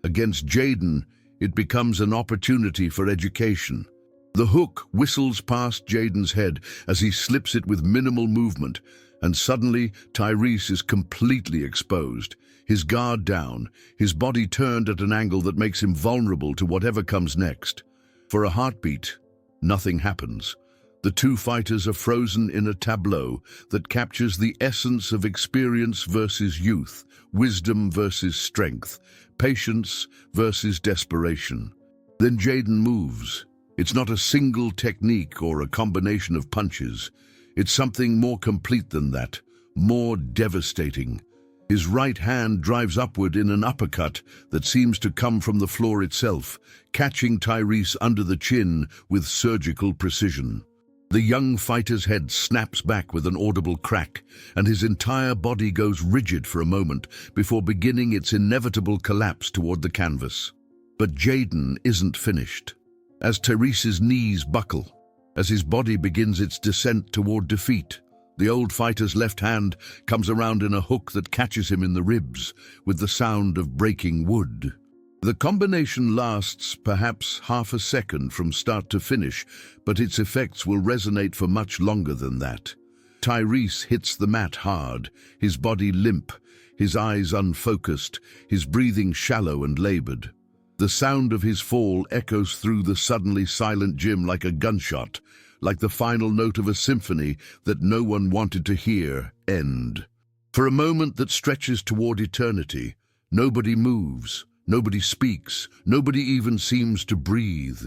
Against Jaden, it becomes an opportunity for education. The hook whistles past Jaden's head as he slips it with minimal movement, and suddenly Tyrese is completely exposed, his guard down, his body turned at an angle that makes him vulnerable to whatever comes next. For a heartbeat, nothing happens. The two fighters are frozen in a tableau that captures the essence of experience versus youth, wisdom versus strength, patience versus desperation. Then Jaden moves. It's not a single technique or a combination of punches. It's something more complete than that, more devastating. His right hand drives upward in an uppercut that seems to come from the floor itself, catching Tyrese under the chin with surgical precision. The young fighter's head snaps back with an audible crack, and his entire body goes rigid for a moment before beginning its inevitable collapse toward the canvas. But Jaden isn't finished. As Tyrese's knees buckle, as his body begins its descent toward defeat, the old fighter's left hand comes around in a hook that catches him in the ribs with the sound of breaking wood. The combination lasts perhaps half a second from start to finish, but its effects will resonate for much longer than that. Tyrese hits the mat hard, his body limp, his eyes unfocused, his breathing shallow and labored. The sound of his fall echoes through the suddenly silent gym like a gunshot, like the final note of a symphony that no one wanted to hear end. For a moment that stretches toward eternity, nobody moves, nobody speaks, nobody even seems to breathe.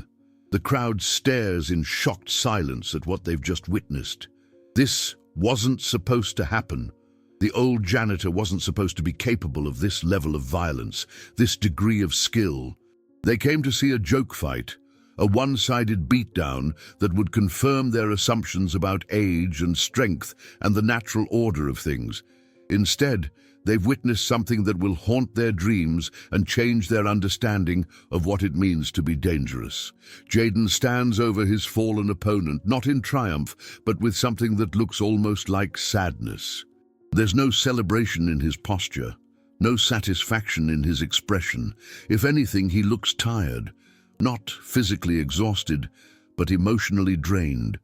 The crowd stares in shocked silence at what they've just witnessed. This wasn't supposed to happen. The old janitor wasn't supposed to be capable of this level of violence, this degree of skill. They came to see a joke fight, a one-sided beatdown that would confirm their assumptions about age and strength and the natural order of things. Instead, they've witnessed something that will haunt their dreams and change their understanding of what it means to be dangerous. Jaden stands over his fallen opponent, not in triumph, but with something that looks almost like sadness. There's no celebration in his posture, no satisfaction in his expression. If anything, he looks tired. Not physically exhausted, but emotionally drained,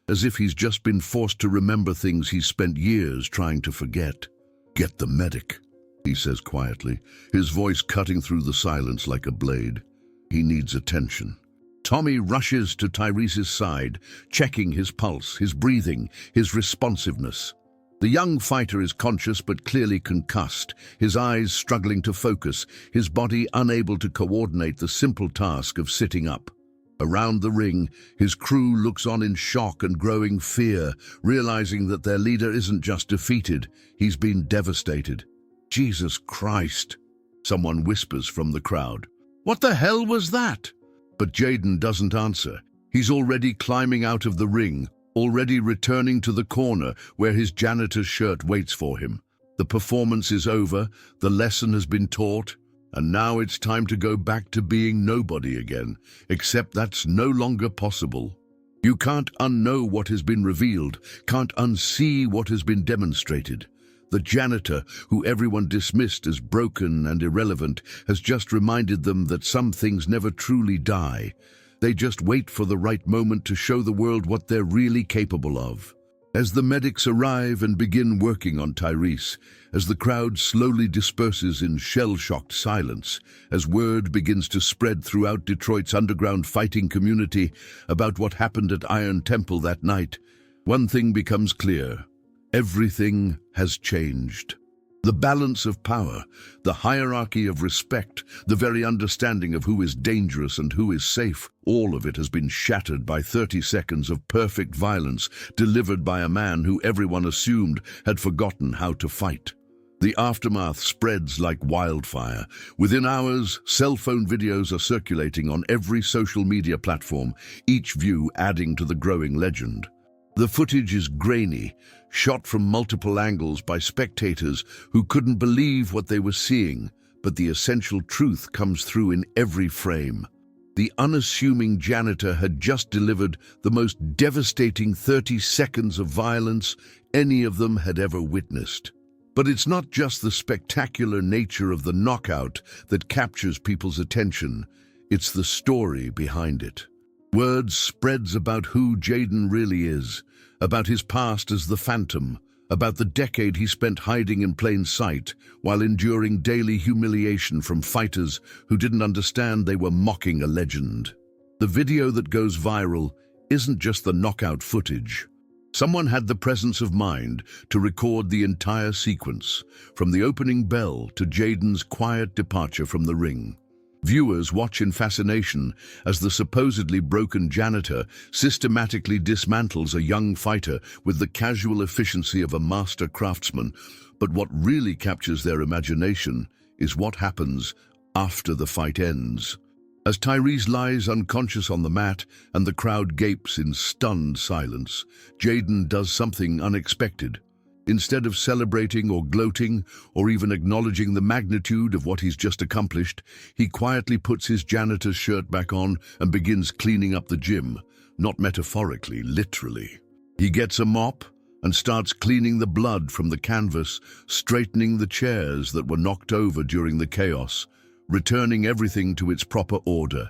as if he's just been forced to remember things he's spent years trying to forget. "Get the medic," he says quietly, his voice cutting through the silence like a blade. He needs attention. Tommy rushes to Tyrese's side, checking his pulse, his breathing, his responsiveness. The young fighter is conscious but clearly concussed, his eyes struggling to focus, his body unable to coordinate the simple task of sitting up. Around the ring, his crew looks on in shock and growing fear, realizing that their leader isn't just defeated, he's been devastated. "Jesus Christ," someone whispers from the crowd. "What the hell was that?" But Jaden doesn't answer. He's already climbing out of the ring, already returning to the corner where his janitor's shirt waits for him. The performance is over, the lesson has been taught, and now it's time to go back to being nobody again, except that's no longer possible. You can't unknow what has been revealed, can't unsee what has been demonstrated. The janitor, who everyone dismissed as broken and irrelevant, has just reminded them that some things never truly die. They just wait for the right moment to show the world what they're really capable of. As the medics arrive and begin working on Tyrese, as the crowd slowly disperses in shell-shocked silence, as word begins to spread throughout Detroit's underground fighting community about what happened at Iron Temple that night, one thing becomes clear. Everything has changed. The balance of power, the hierarchy of respect, the very understanding of who is dangerous and who is safe, all of it has been shattered by 30 seconds of perfect violence delivered by a man who everyone assumed had forgotten how to fight. The aftermath spreads like wildfire. Within hours, cell phone videos are circulating on every social media platform, each view adding to the growing legend. The footage is grainy, shot from multiple angles by spectators who couldn't believe what they were seeing, but the essential truth comes through in every frame. The unassuming janitor had just delivered the most devastating 30 seconds of violence any of them had ever witnessed. But it's not just the spectacular nature of the knockout that captures people's attention, it's the story behind it. Word spreads about who Jaden really is, about his past as the Phantom, about the decade he spent hiding in plain sight while enduring daily humiliation from fighters who didn't understand they were mocking a legend. The video that goes viral isn't just the knockout footage. Someone had the presence of mind to record the entire sequence, from the opening bell to Jaden's quiet departure from the ring. Viewers watch in fascination as the supposedly broken janitor systematically dismantles a young fighter with the casual efficiency of a master craftsman. But what really captures their imagination is what happens after the fight ends. As Tyrese lies unconscious on the mat and the crowd gapes in stunned silence, Jaden does something unexpected. Instead of celebrating or gloating or even acknowledging the magnitude of what he's just accomplished, he quietly puts his janitor's shirt back on and begins cleaning up the gym, not metaphorically, literally. He gets a mop and starts cleaning the blood from the canvas, straightening the chairs that were knocked over during the chaos, returning everything to its proper order.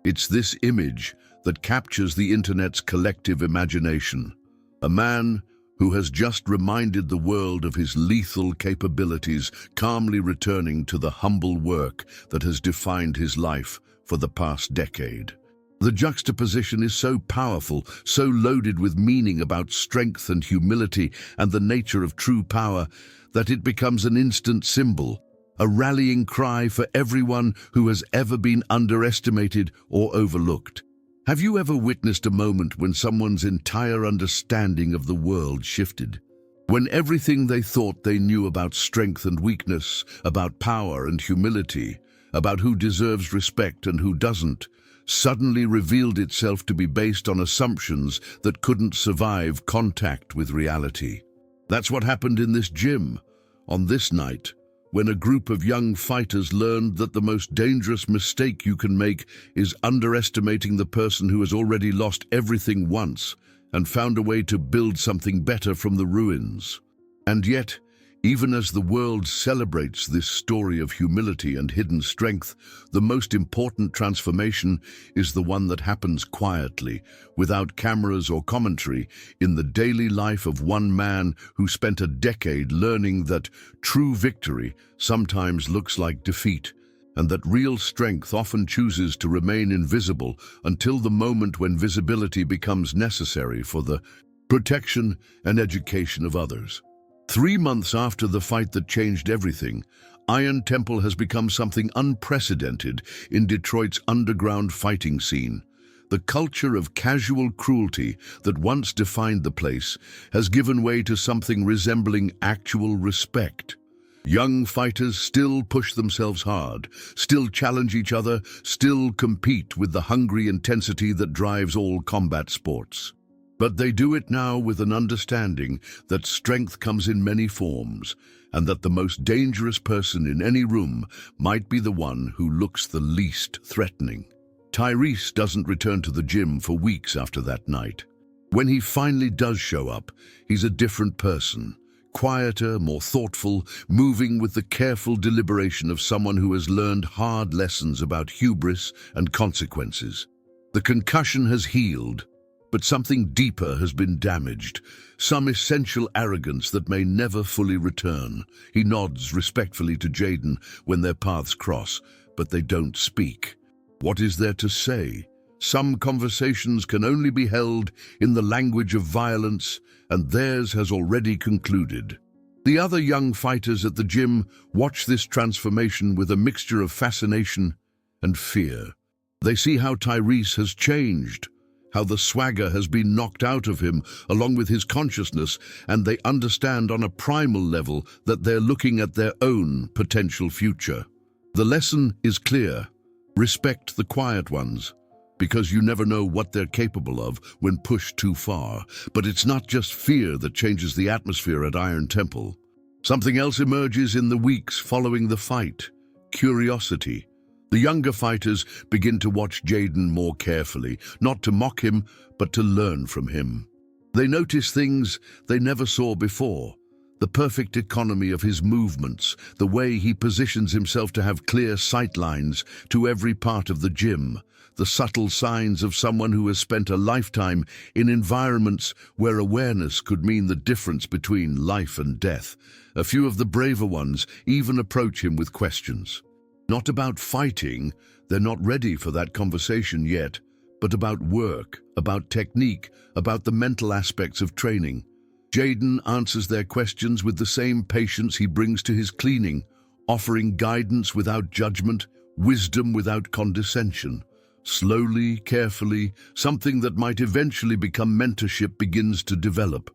It's this image that captures the internet's collective imagination. A man who has just reminded the world of his lethal capabilities, calmly returning to the humble work that has defined his life for the past decade. The juxtaposition is so powerful, so loaded with meaning about strength and humility and the nature of true power, that it becomes an instant symbol, a rallying cry for everyone who has ever been underestimated or overlooked. Have you ever witnessed a moment when someone's entire understanding of the world shifted? When everything they thought they knew about strength and weakness, about power and humility, about who deserves respect and who doesn't, suddenly revealed itself to be based on assumptions that couldn't survive contact with reality. That's what happened in this gym, on this night, when a group of young fighters learned that the most dangerous mistake you can make is underestimating the person who has already lost everything once and found a way to build something better from the ruins. And yet, even as the world celebrates this story of humility and hidden strength, the most important transformation is the one that happens quietly, without cameras or commentary, in the daily life of one man who spent a decade learning that true victory sometimes looks like defeat, and that real strength often chooses to remain invisible until the moment when visibility becomes necessary for the protection and education of others. 3 months after the fight that changed everything, Iron Temple has become something unprecedented in Detroit's underground fighting scene. The culture of casual cruelty that once defined the place has given way to something resembling actual respect. Young fighters still push themselves hard, still challenge each other, still compete with the hungry intensity that drives all combat sports. But they do it now with an understanding that strength comes in many forms, and that the most dangerous person in any room might be the one who looks the least threatening. Tyrese doesn't return to the gym for weeks after that night. When he finally does show up, he's a different person. Quieter, more thoughtful, moving with the careful deliberation of someone who has learned hard lessons about hubris and consequences. The concussion has healed, but something deeper has been damaged, some essential arrogance that may never fully return. He nods respectfully to Jaden when their paths cross, but they don't speak. What is there to say? Some conversations can only be held in the language of violence, and theirs has already concluded. The other young fighters at the gym watch this transformation with a mixture of fascination and fear. They see how Tyrese has changed, how the swagger has been knocked out of him along with his consciousness, and they understand on a primal level that they're looking at their own potential future. The lesson is clear. Respect the quiet ones, because you never know what they're capable of when pushed too far. But it's not just fear that changes the atmosphere at Iron Temple. Something else emerges in the weeks following the fight: curiosity. The younger fighters begin to watch Jaden more carefully, not to mock him, but to learn from him. They notice things they never saw before: the perfect economy of his movements, the way he positions himself to have clear sight lines to every part of the gym, the subtle signs of someone who has spent a lifetime in environments where awareness could mean the difference between life and death. A few of the braver ones even approach him with questions. Not about fighting, they're not ready for that conversation yet, but about work, about technique, about the mental aspects of training. Jaden answers their questions with the same patience he brings to his cleaning, offering guidance without judgment, wisdom without condescension. Slowly, carefully, something that might eventually become mentorship begins to develop.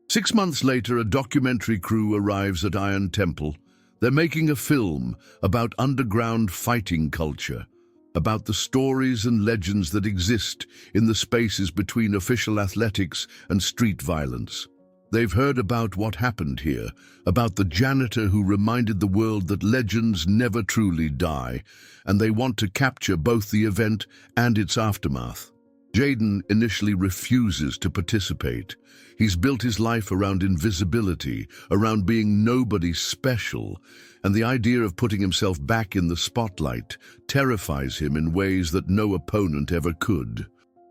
6 months later, a documentary crew arrives at Iron Temple. They're making a film about underground fighting culture, about the stories and legends that exist in the spaces between official athletics and street violence. They've heard about what happened here, about the janitor who reminded the world that legends never truly die, and they want to capture both the event and its aftermath. Jaden initially refuses to participate. He's built his life around invisibility, around being nobody special, and the idea of putting himself back in the spotlight terrifies him in ways that no opponent ever could.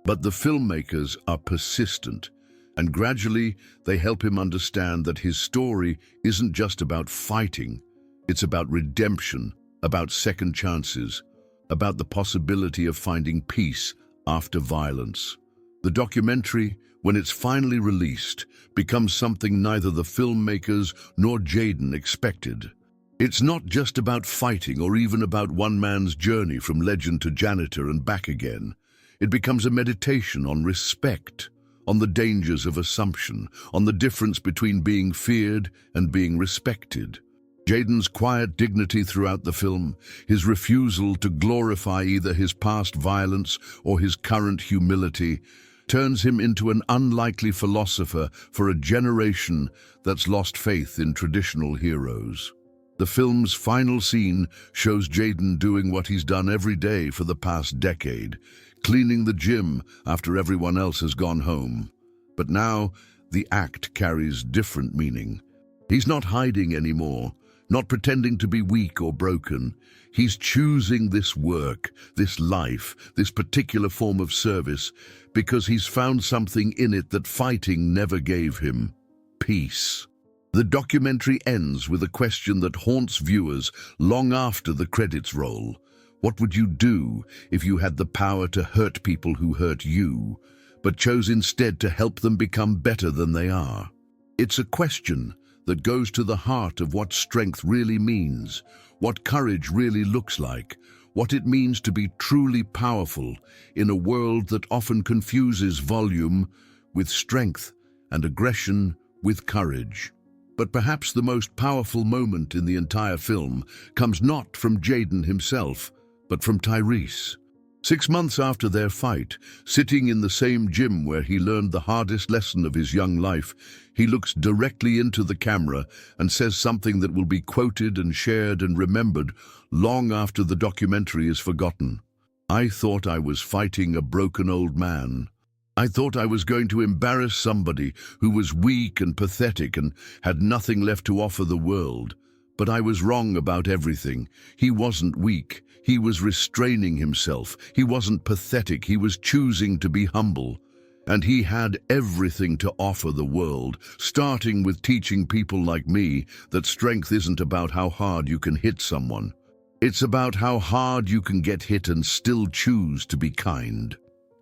But the filmmakers are persistent, and gradually they help him understand that his story isn't just about fighting. It's about redemption, about second chances, about the possibility of finding peace after violence. The documentary, when it's finally released, becomes something neither the filmmakers nor Jaden expected. It's not just about fighting or even about one man's journey from legend to janitor and back again. It becomes a meditation on respect, on the dangers of assumption, on the difference between being feared and being respected. Jaden's quiet dignity throughout the film, his refusal to glorify either his past violence or his current humility, turns him into an unlikely philosopher for a generation that's lost faith in traditional heroes. The film's final scene shows Jaden doing what he's done every day for the past decade, cleaning the gym after everyone else has gone home. But now, the act carries different meaning. He's not hiding anymore, not pretending to be weak or broken. He's choosing this work, this life, this particular form of service, because he's found something in it that fighting never gave him: peace. The documentary ends with a question that haunts viewers long after the credits roll. What would you do if you had the power to hurt people who hurt you, but chose instead to help them become better than they are? It's a question that goes to the heart of what strength really means, what courage really looks like, what it means to be truly powerful in a world that often confuses volume with strength and aggression with courage. But perhaps the most powerful moment in the entire film comes not from Jaden himself, but from Tyrese. 6 months after their fight, sitting in the same gym where he learned the hardest lesson of his young life, he looks directly into the camera and says something that will be quoted and shared and remembered long after the documentary is forgotten. "I thought I was fighting a broken old man. I thought I was going to embarrass somebody who was weak and pathetic and had nothing left to offer the world. But I was wrong about everything. He wasn't weak. He was restraining himself. He wasn't pathetic. He was choosing to be humble. And he had everything to offer the world, starting with teaching people like me that strength isn't about how hard you can hit someone. It's about how hard you can get hit and still choose to be kind."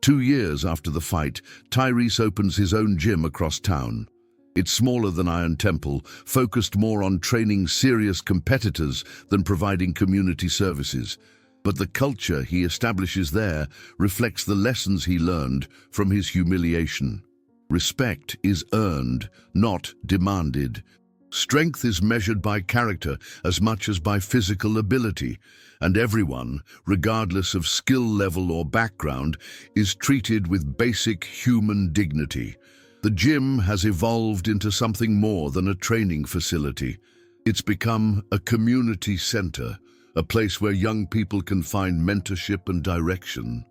2 years after the fight, Tyrese opens his own gym across town. It's smaller than Iron Temple, focused more on training serious competitors than providing community services. But the culture he establishes there reflects the lessons he learned from his humiliation. Respect is earned, not demanded. Strength is measured by character as much as by physical ability, and everyone, regardless of skill level or background, is treated with basic human dignity. The gym has evolved into something more than a training facility. It's become a community center, a place where young people can find mentorship and direction.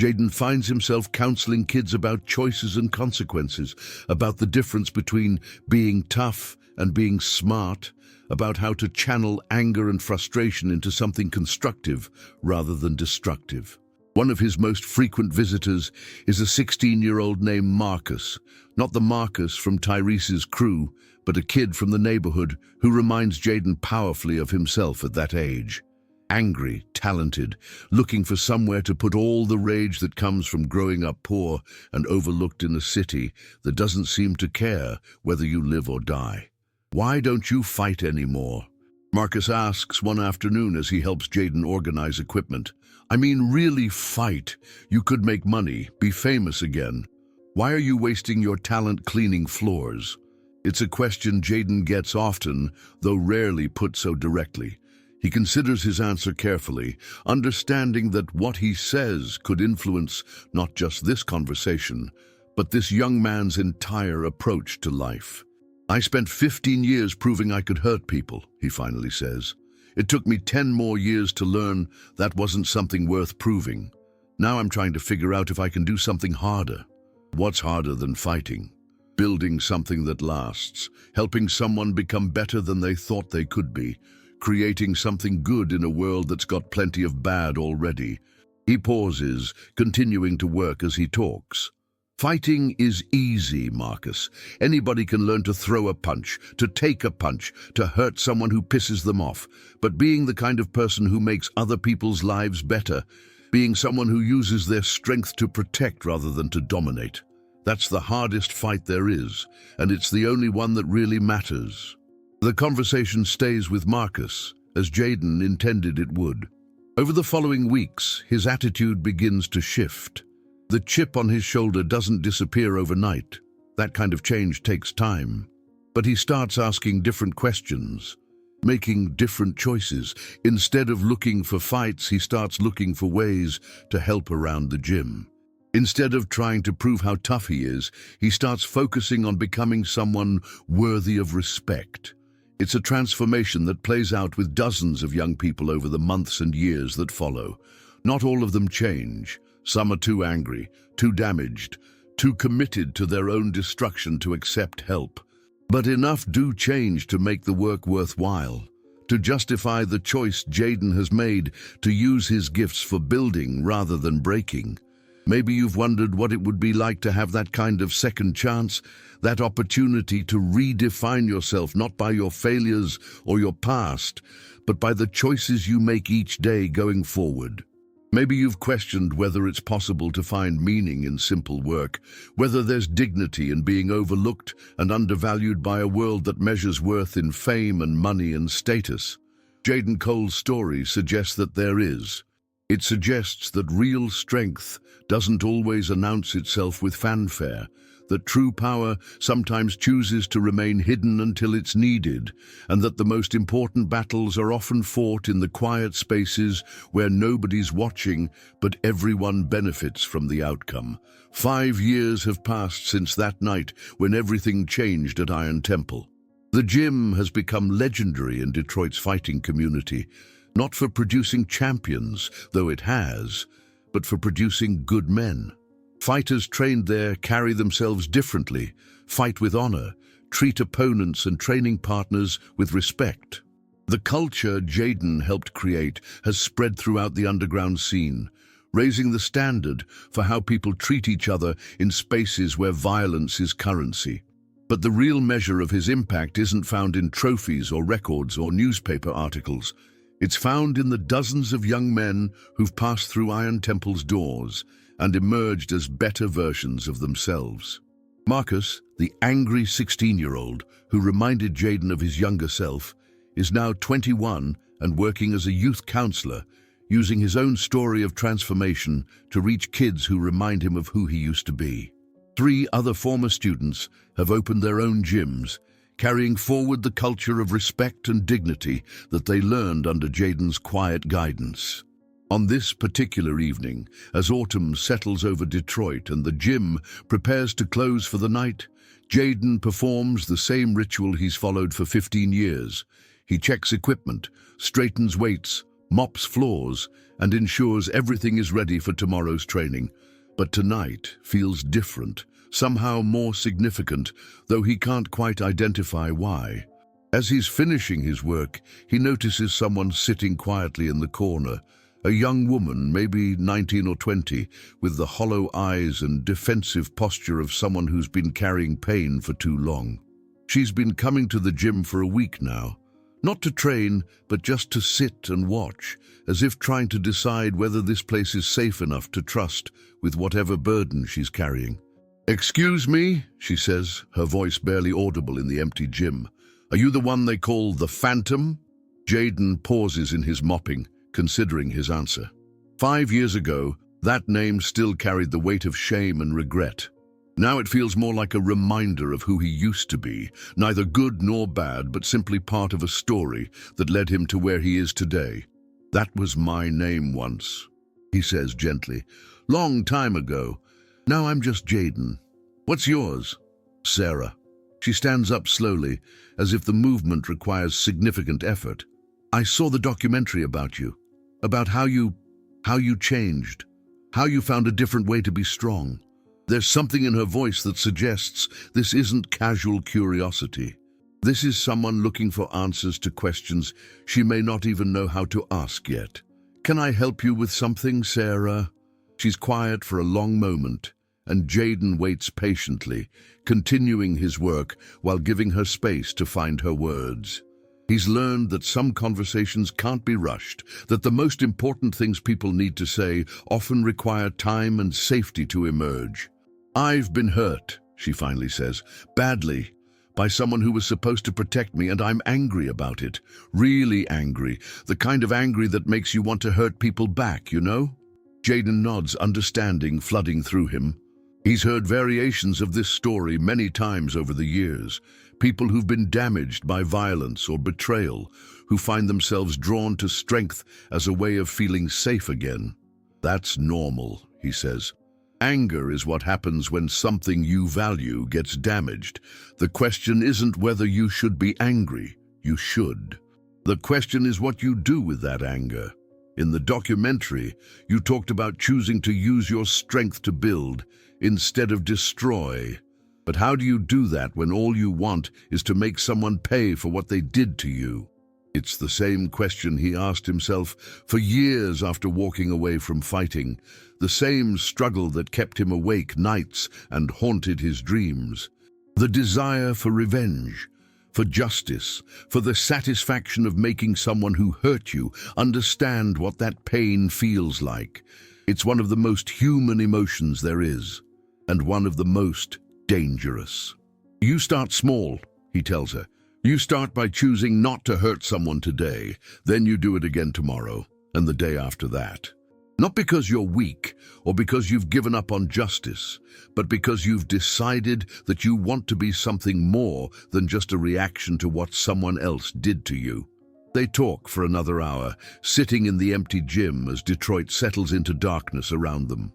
Jaden finds himself counseling kids about choices and consequences, about the difference between being tough and being smart, about how to channel anger and frustration into something constructive rather than destructive. One of his most frequent visitors is a 16-year-old named Marcus, not the Marcus from Tyrese's crew, but a kid from the neighborhood who reminds Jaden powerfully of himself at that age. Angry, talented, looking for somewhere to put all the rage that comes from growing up poor and overlooked in a city that doesn't seem to care whether you live or die. "Why don't you fight anymore?" Marcus asks one afternoon as he helps Jaden organize equipment. "I mean, really fight. You could make money, be famous again. Why are you wasting your talent cleaning floors?" It's a question Jaden gets often, though rarely put so directly. He considers his answer carefully, understanding that what he says could influence not just this conversation, but this young man's entire approach to life. "I spent 15 years proving I could hurt people," he finally says. "It took me 10 more years to learn that wasn't something worth proving. Now I'm trying to figure out if I can do something harder." What's harder than fighting? Building something that lasts, helping someone become better than they thought they could be, creating something good in a world that's got plenty of bad already. He pauses, continuing to work as he talks. "Fighting is easy, Marcus. Anybody can learn to throw a punch, to take a punch, to hurt someone who pisses them off. But being the kind of person who makes other people's lives better, being someone who uses their strength to protect rather than to dominate, that's the hardest fight there is, and it's the only one that really matters." The conversation stays with Marcus, as Jaden intended it would. Over the following weeks, his attitude begins to shift. The chip on his shoulder doesn't disappear overnight. That kind of change takes time. But he starts asking different questions, making different choices. Instead of looking for fights, he starts looking for ways to help around the gym. Instead of trying to prove how tough he is, he starts focusing on becoming someone worthy of respect. It's a transformation that plays out with dozens of young people over the months and years that follow. Not all of them change. Some are too angry, too damaged, too committed to their own destruction to accept help. But enough do change to make the work worthwhile, to justify the choice Jaden has made to use his gifts for building rather than breaking. Maybe you've wondered what it would be like to have that kind of second chance, that opportunity to redefine yourself not by your failures or your past, but by the choices you make each day going forward. Maybe you've questioned whether it's possible to find meaning in simple work, whether there's dignity in being overlooked and undervalued by a world that measures worth in fame and money and status. Jaden Cole's story suggests that there is. It suggests that real strength doesn't always announce itself with fanfare, that true power sometimes chooses to remain hidden until it's needed, and that the most important battles are often fought in the quiet spaces where nobody's watching, but everyone benefits from the outcome. 5 years have passed since that night when everything changed at Iron Temple. The gym has become legendary in Detroit's fighting community, not for producing champions, though it has, but for producing good men. Fighters trained there carry themselves differently, fight with honor, treat opponents and training partners with respect. The culture Jaden helped create has spread throughout the underground scene, raising the standard for how people treat each other in spaces where violence is currency. But the real measure of his impact isn't found in trophies or records or newspaper articles. It's found in the dozens of young men who've passed through Iron Temple's doors and emerged as better versions of themselves. Marcus, the angry 16-year-old who reminded Jaden of his younger self, is now 21 and working as a youth counselor, using his own story of transformation to reach kids who remind him of who he used to be. 3 other former students have opened their own gyms, carrying forward the culture of respect and dignity that they learned under Jaden's quiet guidance. On this particular evening, as autumn settles over Detroit and the gym prepares to close for the night, Jaden performs the same ritual he's followed for 15 years. He checks equipment, straightens weights, mops floors, and ensures everything is ready for tomorrow's training. But tonight feels different, somehow more significant, though he can't quite identify why. As he's finishing his work, he notices someone sitting quietly in the corner. A young woman, maybe 19 or 20, with the hollow eyes and defensive posture of someone who's been carrying pain for too long. She's been coming to the gym for a week now, not to train, but just to sit and watch, as if trying to decide whether this place is safe enough to trust with whatever burden she's carrying. "Excuse me," she says, her voice barely audible in the empty gym. "Are you the one they call the Phantom?" Jaden pauses in his mopping, considering his answer. 5 years ago, that name still carried the weight of shame and regret. Now it feels more like a reminder of who he used to be, neither good nor bad, but simply part of a story that led him to where he is today. "That was my name once," he says gently. "Long time ago. Now I'm just Jaden. What's yours?" "Sarah." She stands up slowly, as if the movement requires significant effort. "I saw the documentary about you, about how you changed, how you found a different way to be strong." There's something in her voice that suggests this isn't casual curiosity. This is someone looking for answers to questions she may not even know how to ask yet. "Can I help you with something, Sarah?" She's quiet for a long moment, and Jaden waits patiently, continuing his work while giving her space to find her words. He's learned that some conversations can't be rushed, that the most important things people need to say often require time and safety to emerge. "I've been hurt," she finally says, "badly, by someone who was supposed to protect me, and I'm angry about it. Really angry. The kind of angry that makes you want to hurt people back, you know?" Jaden nods, understanding flooding through him. He's heard variations of this story many times over the years. People who've been damaged by violence or betrayal, who find themselves drawn to strength as a way of feeling safe again. "That's normal," he says. "Anger is what happens when something you value gets damaged. The question isn't whether you should be angry. You should. The question is what you do with that anger. In the documentary, you talked about choosing to use your strength to build instead of destroy. But how do you do that when all you want is to make someone pay for what they did to you?" It's the same question he asked himself for years after walking away from fighting, the same struggle that kept him awake nights and haunted his dreams. The desire for revenge, for justice, for the satisfaction of making someone who hurt you understand what that pain feels like. It's one of the most human emotions there is, and one of the most dangerous. "You start small," he tells her. "You start by choosing not to hurt someone today, then you do it again tomorrow, and the day after that. Not because you're weak or because you've given up on justice, but because you've decided that you want to be something more than just a reaction to what someone else did to you." They talk for another hour, sitting in the empty gym as Detroit settles into darkness around them.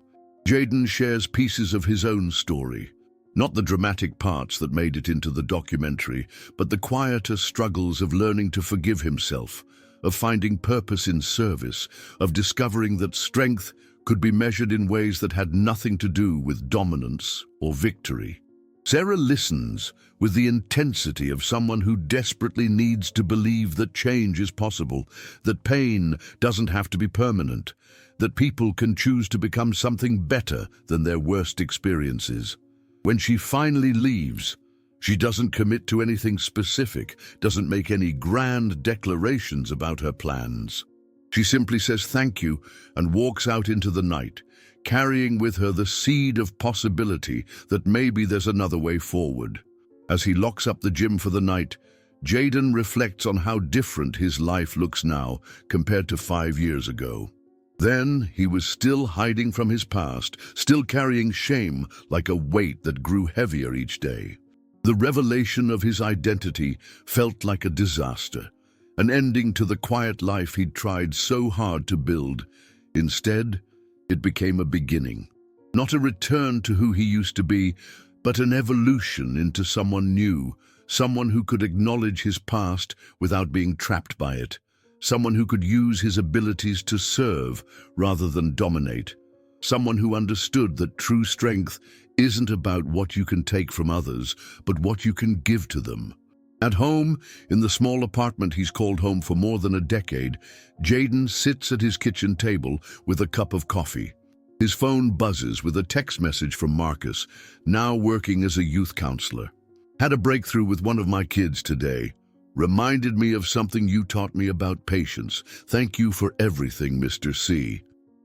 Jaden shares pieces of his own story. Not the dramatic parts that made it into the documentary, but the quieter struggles of learning to forgive himself, of finding purpose in service, of discovering that strength could be measured in ways that had nothing to do with dominance or victory. Sarah listens with the intensity of someone who desperately needs to believe that change is possible, that pain doesn't have to be permanent, that people can choose to become something better than their worst experiences. When she finally leaves, She doesn't commit to anything specific, doesn't make any grand declarations about her plans. She simply says thank you and walks out into the night, carrying with her the seed of possibility that maybe there's another way forward. As he locks up the gym for the night, Jaden reflects on how different his life looks now compared to 5 years ago. Then he was still hiding from his past, still carrying shame like a weight that grew heavier each day. The revelation of his identity felt like a disaster, an ending to the quiet life he'd tried so hard to build. Instead, it became a beginning. Not a return to who he used to be, but an evolution into someone new, someone who could acknowledge his past without being trapped by it, someone who could use his abilities to serve rather than dominate, someone who understood that true strength isn't about what you can take from others, but what you can give to them. At home, in the small apartment he's called home for more than a decade, Jaden sits at his kitchen table with a cup of coffee. His phone buzzes with a text message from Marcus, now working as a youth counselor. Had a breakthrough with one of my kids today. Reminded me of something you taught me about patience. Thank you for everything, Mr. C.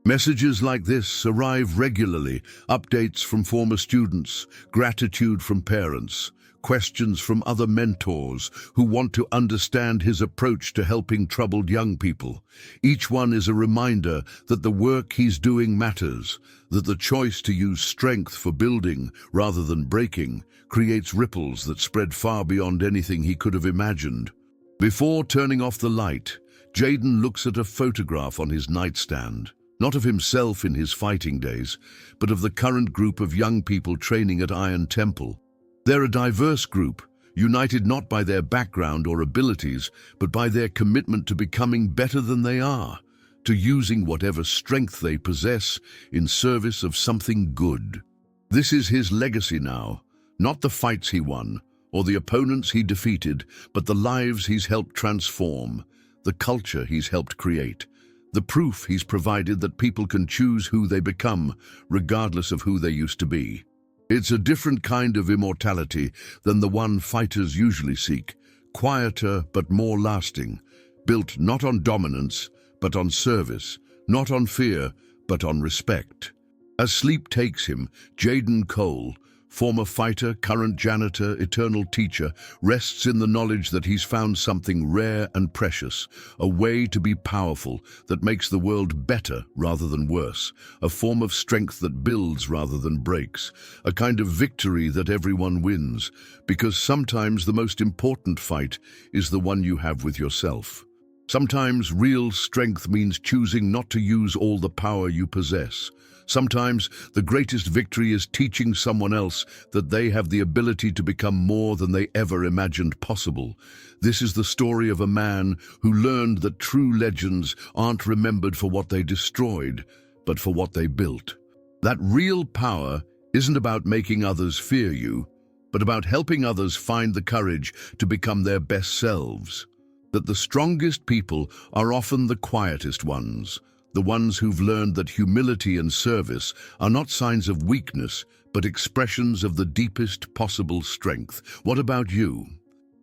Messages like this arrive regularly, updates from former students, gratitude from parents, questions from other mentors who want to understand his approach to helping troubled young people. Each one is a reminder that the work he's doing matters, that the choice to use strength for building rather than breaking creates ripples that spread far beyond anything he could have imagined. Before turning off the light, Jaden looks at a photograph on his nightstand, not of himself in his fighting days, but of the current group of young people training at Iron Temple. They're a diverse group, united not by their background or abilities, but by their commitment to becoming better than they are, to using whatever strength they possess in service of something good. This is his legacy now, not the fights he won, or the opponents he defeated, but the lives he's helped transform, the culture he's helped create, the proof he's provided that people can choose who they become, regardless of who they used to be. It's a different kind of immortality than the one fighters usually seek, quieter but more lasting, built not on dominance, but on service, not on fear, but on respect. As sleep takes him, Jaden Cole, former fighter, current janitor, eternal teacher, rests in the knowledge that he's found something rare and precious, a way to be powerful that makes the world better rather than worse, a form of strength that builds rather than breaks, a kind of victory that everyone wins, because sometimes the most important fight is the one you have with yourself. Sometimes real strength means choosing not to use all the power you possess. Sometimes the greatest victory is teaching someone else that they have the ability to become more than they ever imagined possible. This is the story of a man who learned that true legends aren't remembered for what they destroyed, but for what they built. That real power isn't about making others fear you, but about helping others find the courage to become their best selves. That the strongest people are often the quietest ones, the ones who've learned that humility and service are not signs of weakness, but expressions of the deepest possible strength. What about you?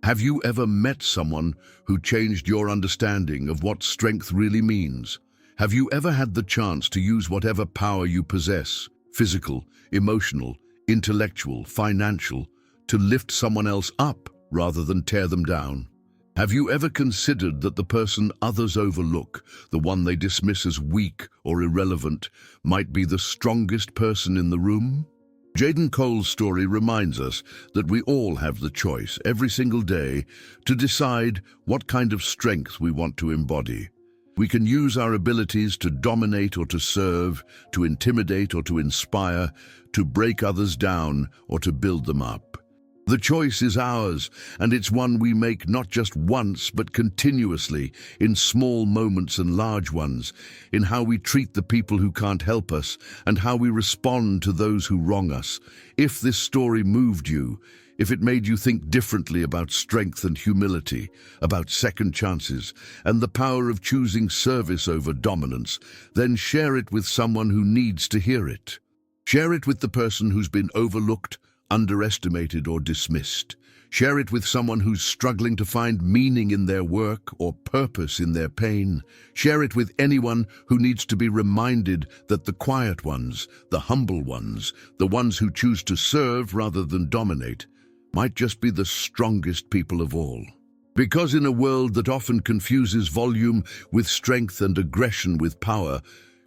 Have you ever met someone who changed your understanding of what strength really means? Have you ever had the chance to use whatever power you possess, physical, emotional, intellectual, financial, to lift someone else up rather than tear them down? Have you ever considered that the person others overlook, the one they dismiss as weak or irrelevant, might be the strongest person in the room? Jaden Cole's story reminds us that we all have the choice every single day to decide what kind of strength we want to embody. We can use our abilities to dominate or to serve, to intimidate or to inspire, to break others down or to build them up. The choice is ours, and it's one we make not just once, but continuously, in small moments and large ones, in how we treat the people who can't help us, and how we respond to those who wrong us. If this story moved you, if it made you think differently about strength and humility, about second chances, and the power of choosing service over dominance, then share it with someone who needs to hear it. Share it with the person who's been overlooked, underestimated or dismissed. Share it with someone who's struggling to find meaning in their work or purpose in their pain. Share it with anyone who needs to be reminded that the quiet ones, the humble ones, the ones who choose to serve rather than dominate, might just be the strongest people of all. Because in a world that often confuses volume with strength and aggression with power,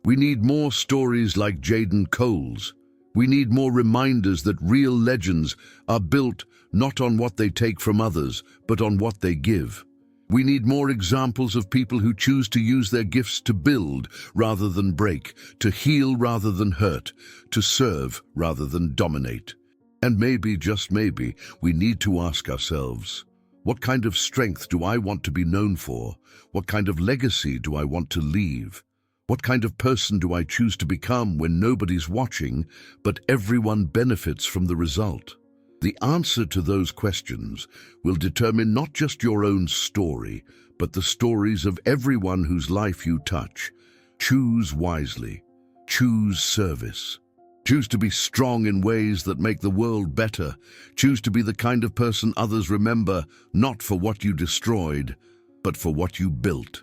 we need more stories like Jaden Cole's. We need more reminders that real legends are built not on what they take from others, but on what they give. We need more examples of people who choose to use their gifts to build rather than break, to heal rather than hurt, to serve rather than dominate. And maybe, just maybe, we need to ask ourselves, what kind of strength do I want to be known for? What kind of legacy do I want to leave? What kind of person do I choose to become when nobody's watching, but everyone benefits from the result? The answer to those questions will determine not just your own story, but the stories of everyone whose life you touch. Choose wisely. Choose service. Choose to be strong in ways that make the world better. Choose to be the kind of person others remember, not for what you destroyed, but for what you built.